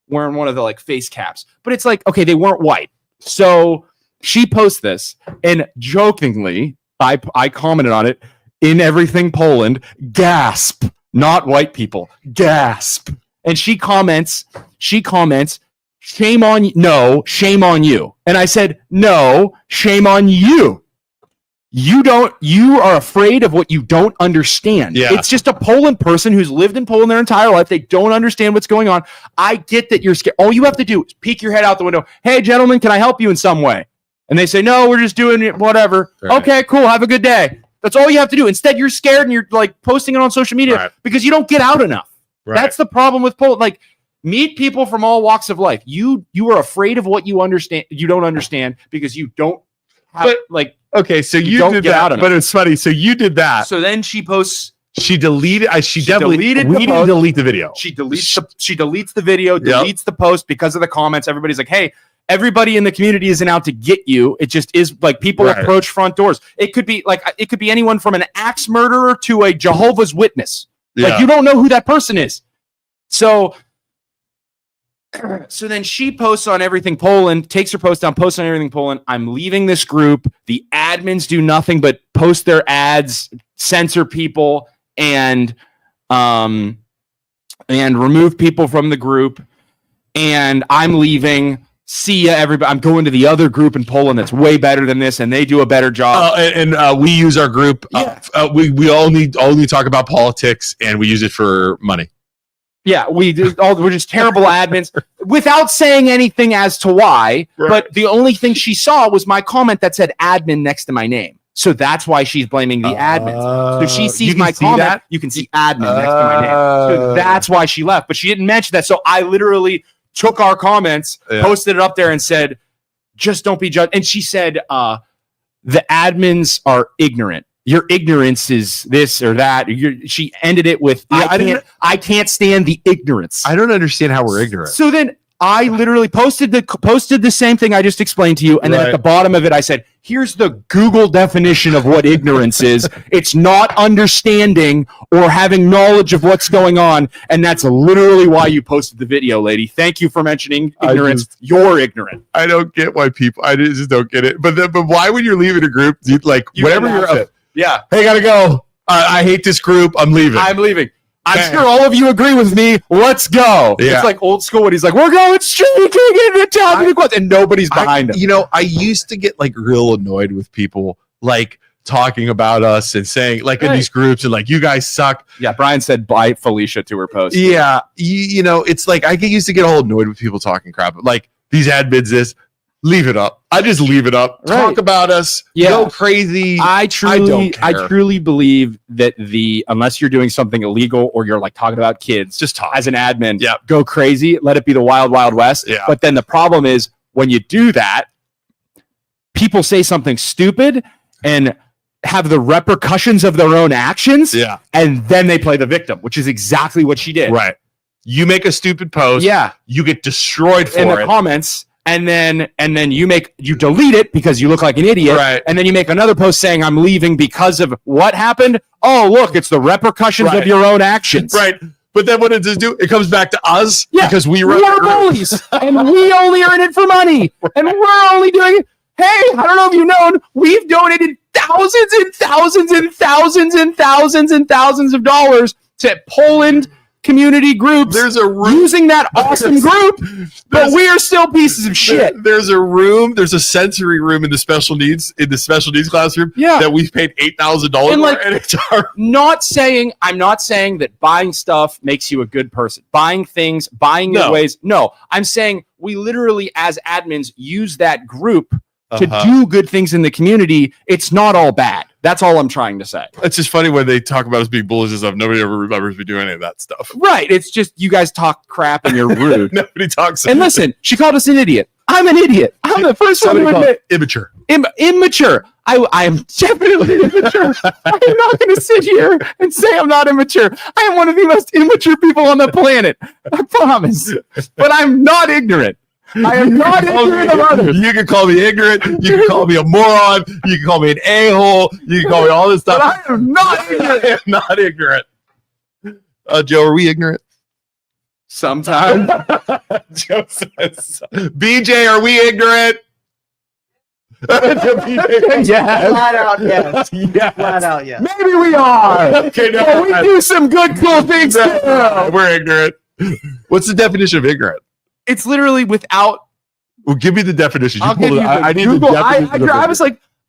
wearing one of the like face caps. But it's like, okay, they weren't white. So she posts this, and jokingly, I commented on it in Everything Poland. Gasp! Not white people. Gasp! And she comments. Shame on you. And I said, no, shame on you. You are afraid of what you don't understand. Yeah. It's just a Poland person who's lived in Poland their entire life. They don't understand what's going on. I get that you're scared. All you have to do is peek your head out the window. Hey, gentlemen, can I help you in some way? And they say, no, we're just doing it, whatever. Right. Okay, cool. Have a good day. That's all you have to do. Instead, you're scared and you're like posting it on social media because you don't get out enough. Right. That's the problem with Poland. Like, meet people from all walks of life. You are afraid of what you don't understand because you don't have, okay, so you did that, but it's funny. So you did that. So then she posts. She deleted. She deleted. We didn't delete the video. She deletes the video. Deletes the post because of the comments. Everybody's like, "Hey, everybody in the community isn't out to get you. It just is like people approach front doors. It could be anyone from an axe murderer to a Jehovah's Witness. Like you don't know who that person is. So then she posts on Everything Poland, takes her post down, posts on Everything Poland. I'm leaving this group. The admins do nothing but post their ads, censor people, and remove people from the group. And I'm leaving. See ya, everybody. I'm going to the other group in Poland that's way better than this, and they do a better job. We use our group. We only talk about politics, and we use it for money. Yeah, we're just terrible admins without saying anything as to why. Right. But the only thing she saw was my comment that said admin next to my name. So that's why she's blaming the admins. So she sees my comment. You can see admin next to my name. So that's why she left. But she didn't mention that. So I literally took our comments, posted it up there, and said, just don't be judged. And she said, the admins are ignorant. Your ignorance is this or that. She ended it with, I can't stand the ignorance. I don't understand how we're ignorant. So then I literally posted the same thing I just explained to you. And then at the bottom of it, I said, here's the Google definition of what ignorance is. It's not understanding or having knowledge of what's going on. And that's literally why you posted the video, lady. Thank you for mentioning ignorance. You're ignorant. I don't get why people, I just don't get it. But why when you're leaving a group, whatever you're yeah. Hey, gotta go. I hate this group. I'm leaving. I'm sure all of you agree with me. Let's go. Yeah. It's like old school when he's like, we're going straight to town, and nobody's behind him. I used to get like real annoyed with people like talking about us and saying like in these groups and like, you guys suck. Yeah. Brian said bye Felicia to her post. Yeah. It's like I used to get all annoyed with people talking crap. Like these admins this. Leave it up. I just leave it up. Right. Talk about us. Yeah. Go crazy. I truly believe that unless you're doing something illegal or you're like talking about kids, just talk as an admin. Yeah. Go crazy. Let it be the wild, wild west. Yeah. But then the problem is when you do that, people say something stupid and have the repercussions of their own actions. Yeah. And then they play the victim, which is exactly what she did. Right. You make a stupid post. Yeah. You get destroyed for in the comments. And then you delete it because you look like an idiot. Right. And then you make another post saying I'm leaving because of what happened. Oh, look, it's the repercussions of your own actions. Right. But then what does it do? It comes back to us because we are bullies and we only earn it for money. And we're only doing it. Hey, I don't know if you've known, we've donated thousands and thousands and thousands and thousands and thousands of dollars to Poland community groups. There's a room using that awesome group, but we are still pieces of shit. There's a sensory room in the special needs classroom that we've paid $8,000 for, and it's our I'm not saying that buying stuff makes you a good person. Buying your ways. No, I'm saying we literally as admins use that group to do good things in the community, it's not all bad. That's all I'm trying to say. It's just funny when they talk about us being bullies and stuff. Nobody ever remembers me doing any of that stuff. Right. It's just you guys talk crap and you're rude. Nobody talks. And listen, she called us an idiot. I'm an idiot. I'm the first one to admit immature. Immature. I am definitely immature. I am not going to sit here and say I'm not immature. I am one of the most immature people on the planet. I promise. But I'm not ignorant. I am not ignorant of others. You can call me ignorant. You can call me a moron. You can call me an a-hole. You can call me all this stuff. But I am not ignorant. I am not ignorant. Joe, are we ignorant? Sometimes. Joe says, BJ, are we ignorant? Yes. Flat out, yes. Yes. Flat out, yes. Maybe we are. Okay, no, But we do some good, cool things too. we're ignorant. What's the definition of ignorant? It's literally without. Well, give me the definition. I'll give you I need Google. the definition.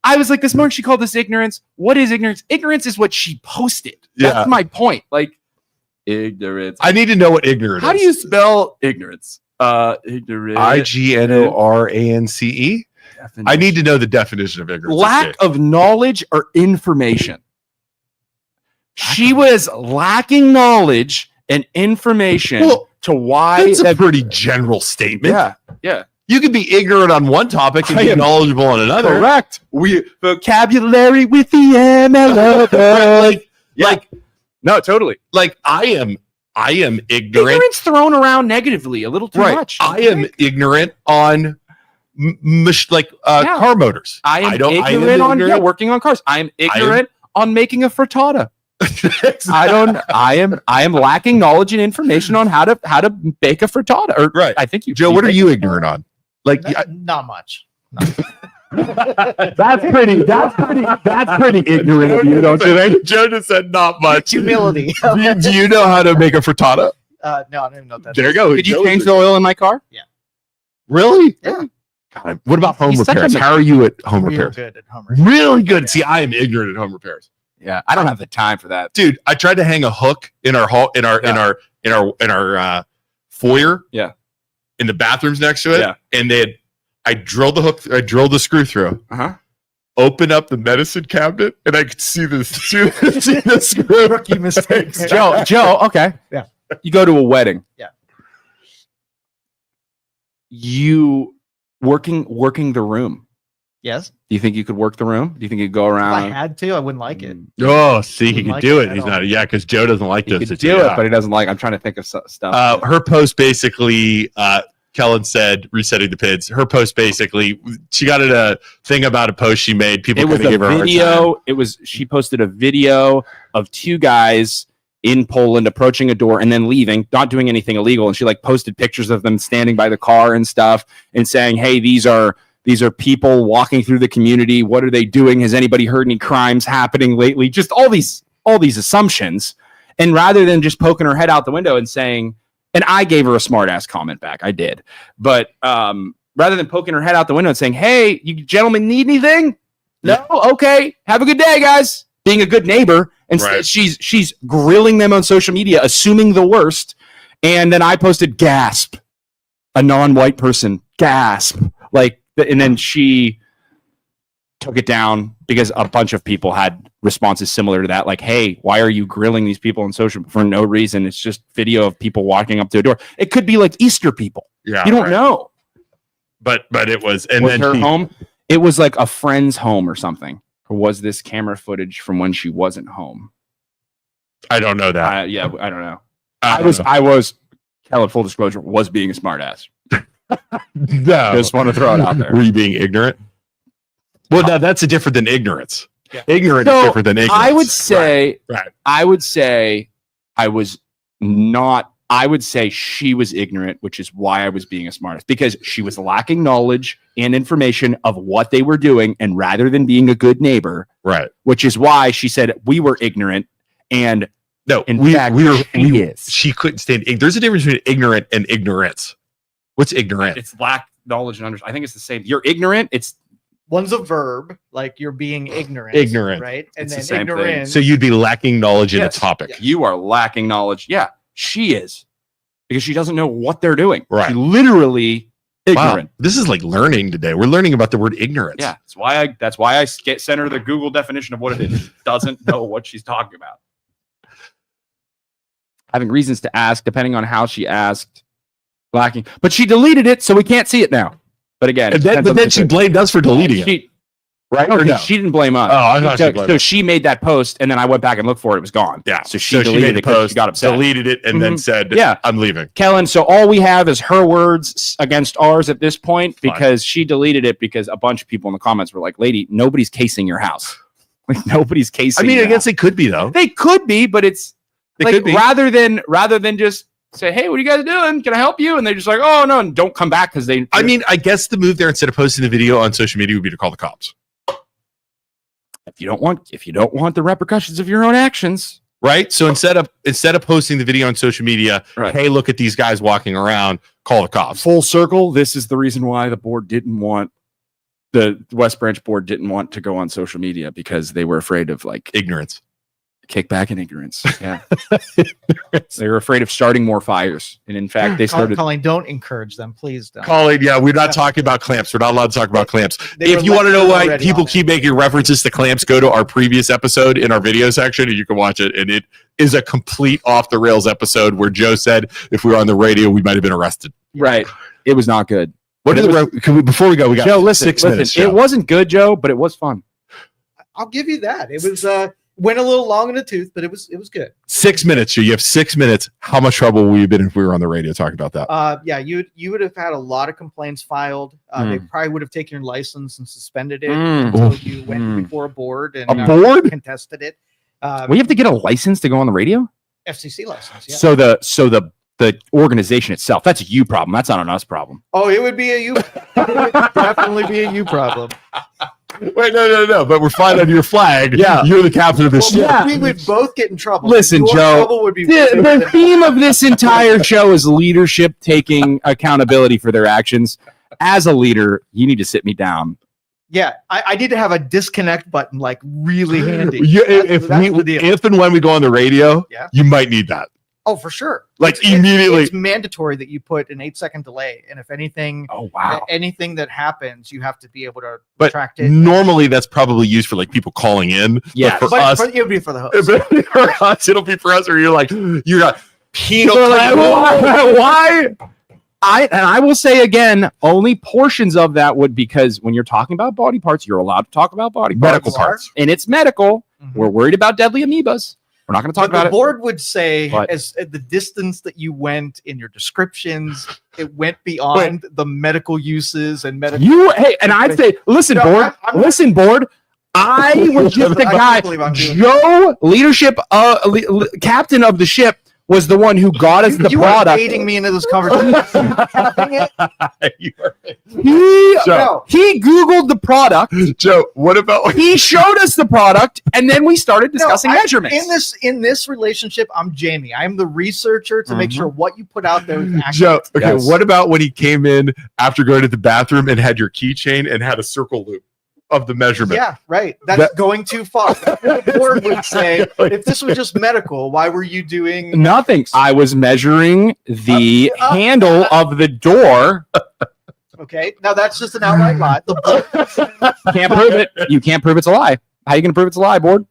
I was like, this morning she called this ignorance. What is ignorance? Ignorance is what she posted. That's Yeah. my point. Like ignorance. I need to know what ignorant How is. do you spell ignorance? Ignorance. IGNORANCE? I need to know the definition of ignorance. Lack of knowledge or information. She was lacking knowledge and information to why. That's a pretty general statement. Yeah, yeah. You can be ignorant on one topic and be knowledgeable on another. Correct. We vocabulary with the MLO Bros. No, totally. Like I am ignorant. Ignorance thrown around negatively a little too much. I am ignorant on car motors. I am ignorant on working on cars. I am ignorant on making a frittata. I am lacking knowledge and information on how to bake a frittata. Or I think Joe, what are you ignorant on? Like Not much. that's pretty ignorant of you, don't you think? Joe just said not much. Humility. Do you know how to make a frittata? No, I don't even know what that There is. you go. Did you change the oil in my car? Yeah. Really? Yeah. God, what about home He's such repairs? a- How are you at home Real repairs? good at home repairs. Really good. See, I am ignorant at home repairs. Yeah, I don't have the time for that. Dude, I tried to hang a hook in our hall in our foyer. Yeah. In the bathrooms next to it. Yeah. And I drilled the screw through. Uh-huh. Opened up the medicine cabinet and I could see the screw. Rookie mistakes. Joe, okay. Yeah. You go to a wedding. Yeah. You working the room. Yes. Do you think you could work the room? Do you think you'd go If I around? had to, I wouldn't like it. Oh, see, he Wouldn't can like do it it. at He's all. not. Yeah, because Joe doesn't like You this. could do it, but he doesn't like. I'm trying to think of stuff. Her post basically, Kellen said, resetting the PIDs. Her post basically, she got a thing about a post she made. People It was kind of a gave her a hard time. video. She posted a video of two guys in Poland approaching a door and then leaving, not doing anything illegal. And she posted pictures of them standing by the car and stuff and saying, "Hey, these are people walking through the community. What are they doing? Has anybody heard any crimes happening lately?" Just all these assumptions. And rather than just poking her head out the window and saying, and I gave her a smart ass comment back. I did. But rather than poking her head out the window and saying, "Hey, you gentlemen need anything?" No? Okay. Have a good day, guys. Being a good neighbor. And she's grilling them on social media, assuming the worst. And then I posted, "Gasp." A non-white person, gasp. And then she took it down because a bunch of people had responses similar to that. Like, "Hey, why are you grilling these people on social for no reason? It's just video of people walking up to a door." It could be like Easter people. Yeah, you don't know. But it was, and Was then her home? It was like a friend's home or something. Or was this camera footage from when she wasn't home? I don't know that. I don't know. I I was. Kellen, full disclosure, was being a smartass. No, Just want to throw it out there. Were you being ignorant? Well, no, that's different than ignorance. Yeah. Ignorant So, is different than ignorance. I would say, right. I would say I was not. I would say she was ignorant, which is why I was being a smartass, because she was lacking knowledge and information of what they were doing, and rather than being a good neighbor, Right. which is why she said we were ignorant. And No, in we fact, were. she is. She couldn't stand. There's a difference between ignorant and ignorance. What's ignorant? It's lack knowledge and understanding. I think it's the same. You're ignorant. It's One's a verb, like you're being ignorant. Ignorant. Right? And It's the then same thing. ignorant. So you'd be lacking knowledge in a Yes. topic. You are lacking knowledge. Yeah, she is, because she doesn't know what they're doing. Right. She literally Ignorant. Wow. This is like learning today. We're learning about the word ignorance. Yeah, that's why I sent her the Google definition of what it is. She doesn't know what she's talking about. Having reasons to ask, depending on how she asked, lacking. But she deleted it, so we can't see it now. But again, but then she blamed us for deleting it. Right? No, she didn't blame us. Oh, I thought she blamed us. So she made that post, and then I went back and looked for it. It was gone. Yeah. So she deleted it because she got upset. Deleted it, and then said, yeah, I'm leaving. Kellen, so all we have is her words against ours at this point because she deleted it because a bunch of people in the comments were like, lady, nobody's casing your house. Like, nobody's casing I mean, your I guess house. they could be, though. They could be, but it's They like could be. rather than just say, hey, what are you guys doing? Can I help you? And they're just like, oh, no, and don't come back because they... I mean, I guess the move there, instead of posting the video on social media, would be to call the cops. If you don't want the repercussions of your own actions, right? So instead of posting the video on social media, hey, look at these guys walking around, call the cops. Full circle. This is the reason why the West Branch board didn't want to go on social media, because they were afraid of like ignorance, kickback and ignorance. Yeah, they were afraid of starting more fires, and in fact, they started. Colleen, don't encourage them, please don't. Colleen, yeah, we're not talking about clamps. We're not allowed to talk about clamps. If you want to know why people keep making references to clamps, go to our previous episode in our video section, and you can watch it. And it is a complete off the rails episode where Joe said if we were on the radio, we might have been arrested. Right. It was not good. Before we go, we got Joe, listen, 6 minutes. Joe. It wasn't good, Joe, but it was fun. I'll give you that. It was went a little long in the tooth, but it was good. 6 minutes, Joe. You have 6 minutes. How much trouble would you have been if we were on the radio talking about that? Yeah, you would have had a lot of complaints filed. They probably would have taken your license and suspended it until you went before a board and contested it. We have to get a license to go on the radio? FCC license. Yeah. So the organization itself, that's a you problem. That's not an us problem. Oh, it would be a you. It would definitely be a you problem. Wait, no. But we're fine on your flag. Yeah. You're the captain of this ship. Yeah, we would both get in trouble. Listen, Your Joe, trouble would be the theme of this entire show is leadership taking accountability for their actions. As a leader, you need to sit me down. Yeah, I need to have a disconnect button, like really handy. If and when we go on the radio, you might need that. Oh, for sure. Like immediately. It's mandatory that you put an 8-second delay. And if anything, anything that happens, you have to be able to track it. Normally that's probably used for like people calling in. Yeah. But for us, it would be for the host. For us, it'll be for us where you got penal. Like, why? I will say again, only portions of that would, because when you're talking about body parts, you're allowed to talk about body parts. Medical parts. And it's medical. We're worried about deadly amoebas. We're not going to talk about it. The board would say, as the distance that you went in your descriptions, it went beyond the medical uses and medical. And I'd say, listen, board. I was just the guy. Joe, leadership, captain of the ship, was the one who got us the product. You are baiting me into this conversation. He Googled the product. Joe, what about he showed us the product, and then we started discussing measurements. In this relationship, I'm Jamie. I'm the researcher to make sure what you put out there is accurate. Joe, okay, what about when he came in after going to the bathroom and had your keychain and had a circle loop of the measurement? Yeah, right. That's going too far. The board would say, if this was just medical, why were you doing nothing? I was measuring the handle of the door. Okay, now that's just an outright lie. The board can't prove it. You can't prove it's a lie. How are you going to prove it's a lie, board?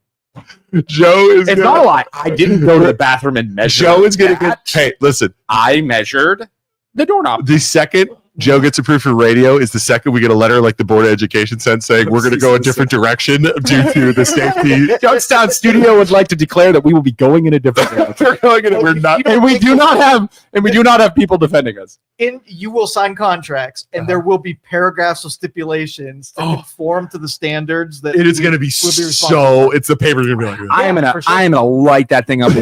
Joe is. It's not a lie. I didn't go to the bathroom and measure. Joe is going to get. Hey, listen. I measured the doorknob. The second Joe gets approved for radio is the second we get a letter like the Board of Education sent saying we're going to go a different direction due to the safety. Youngstown Studio would like to declare that we will be going in a different direction. We're not, and we do not have people defending us. You will sign contracts, and there will be paragraphs of stipulations to conform to the standards that it is going to be so. It's the paper's going to be like. I am gonna light that thing up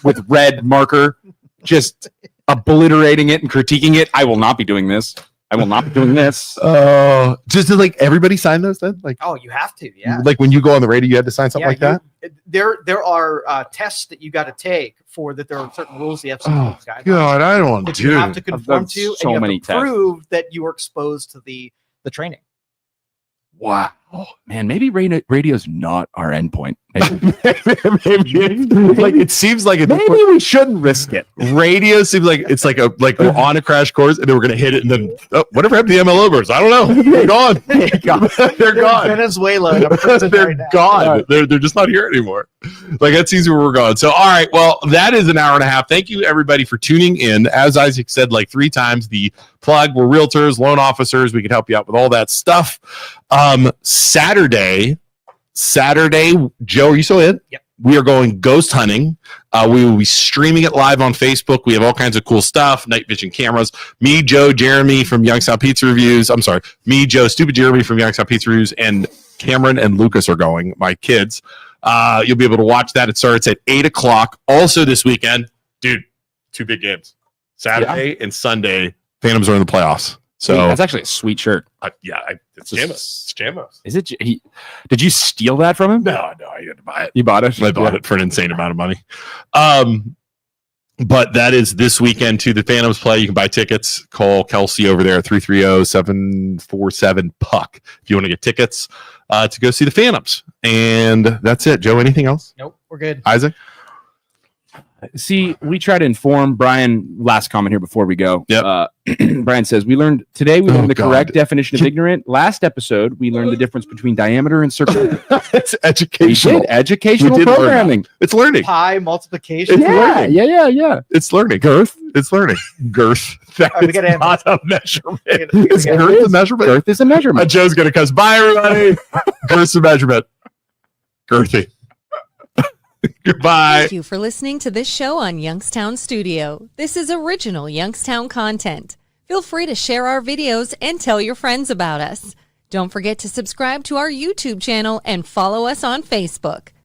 with red marker, just obliterating it and critiquing it. I will not be doing this. I will not be doing this. Oh, just to like everybody sign those then? Like, oh, you have to, yeah. Like when you go on the radio, you have to sign something like that. There are tests that you got to take for that. There are certain rules the FCC guidelines. God, I don't want to. You have to conform to, so and you many have to prove that you were exposed to the training. Wow. Man, maybe radio's not our endpoint. Maybe. Like it seems like Maybe we shouldn't risk it. Radio seems like it's like we're on a crash course and then we're gonna hit it and then whatever happened to the MLO Bros? I don't know. They're gone. They're gone. Venezuela. In a prison They're right now. gone. They're just not here anymore. Like that seems where we're going. So all right, well that is an hour and a half. Thank you everybody for tuning in. As Isaac said like 3 times, the plug. We're realtors, loan officers. We can help you out with all that stuff. Saturday, Joe, are you still in? Yep. We are going ghost hunting. We will be streaming it live on Facebook. We have all kinds of cool stuff, night vision cameras. Me, Joe, Jeremy from Youngstown Pizza Reviews. I'm sorry. Me, Joe, Stupid Jeremy from Youngstown Pizza Reviews, and Cameron and Lucas are going, my kids. You'll be able to watch that. It starts at 8 o'clock. Also this weekend, dude, 2 big games. Saturday and Sunday, Phantoms are in the playoffs. So that's actually a sweet shirt. It's Jamos. It's Jamos. Is it? Did you steal that from him? No, I had to buy it. You bought it? I bought it for an insane amount of money. But that is this weekend too. The Phantoms play. You can buy tickets. Call Kelsey over there at 330-747-PUCK if you want to get tickets to go see the Phantoms. And that's it. Joe, anything else? Nope, we're good. Isaac? See, we try to inform Brian. Last comment here before we go. Yep. Brian says, we learned the correct definition of ignorant. Last episode, we learned the difference between diameter and circumference. It's educational. Educational We did learn programming. It's learning. Pi multiplication. Yeah. It's learning. Girth. It's learning. Girth. That All right, we is gotta end not a measurement. Is Girth a measurement? Girth is a measurement. Joe's going to cuss. Bye, everybody. Girth's a measurement. Girthy. Goodbye. Thank you for listening to this show on Youngstown Studio. This is original Youngstown content. Feel free to share our videos and tell your friends about us. Don't forget to subscribe to our YouTube channel and follow us on Facebook.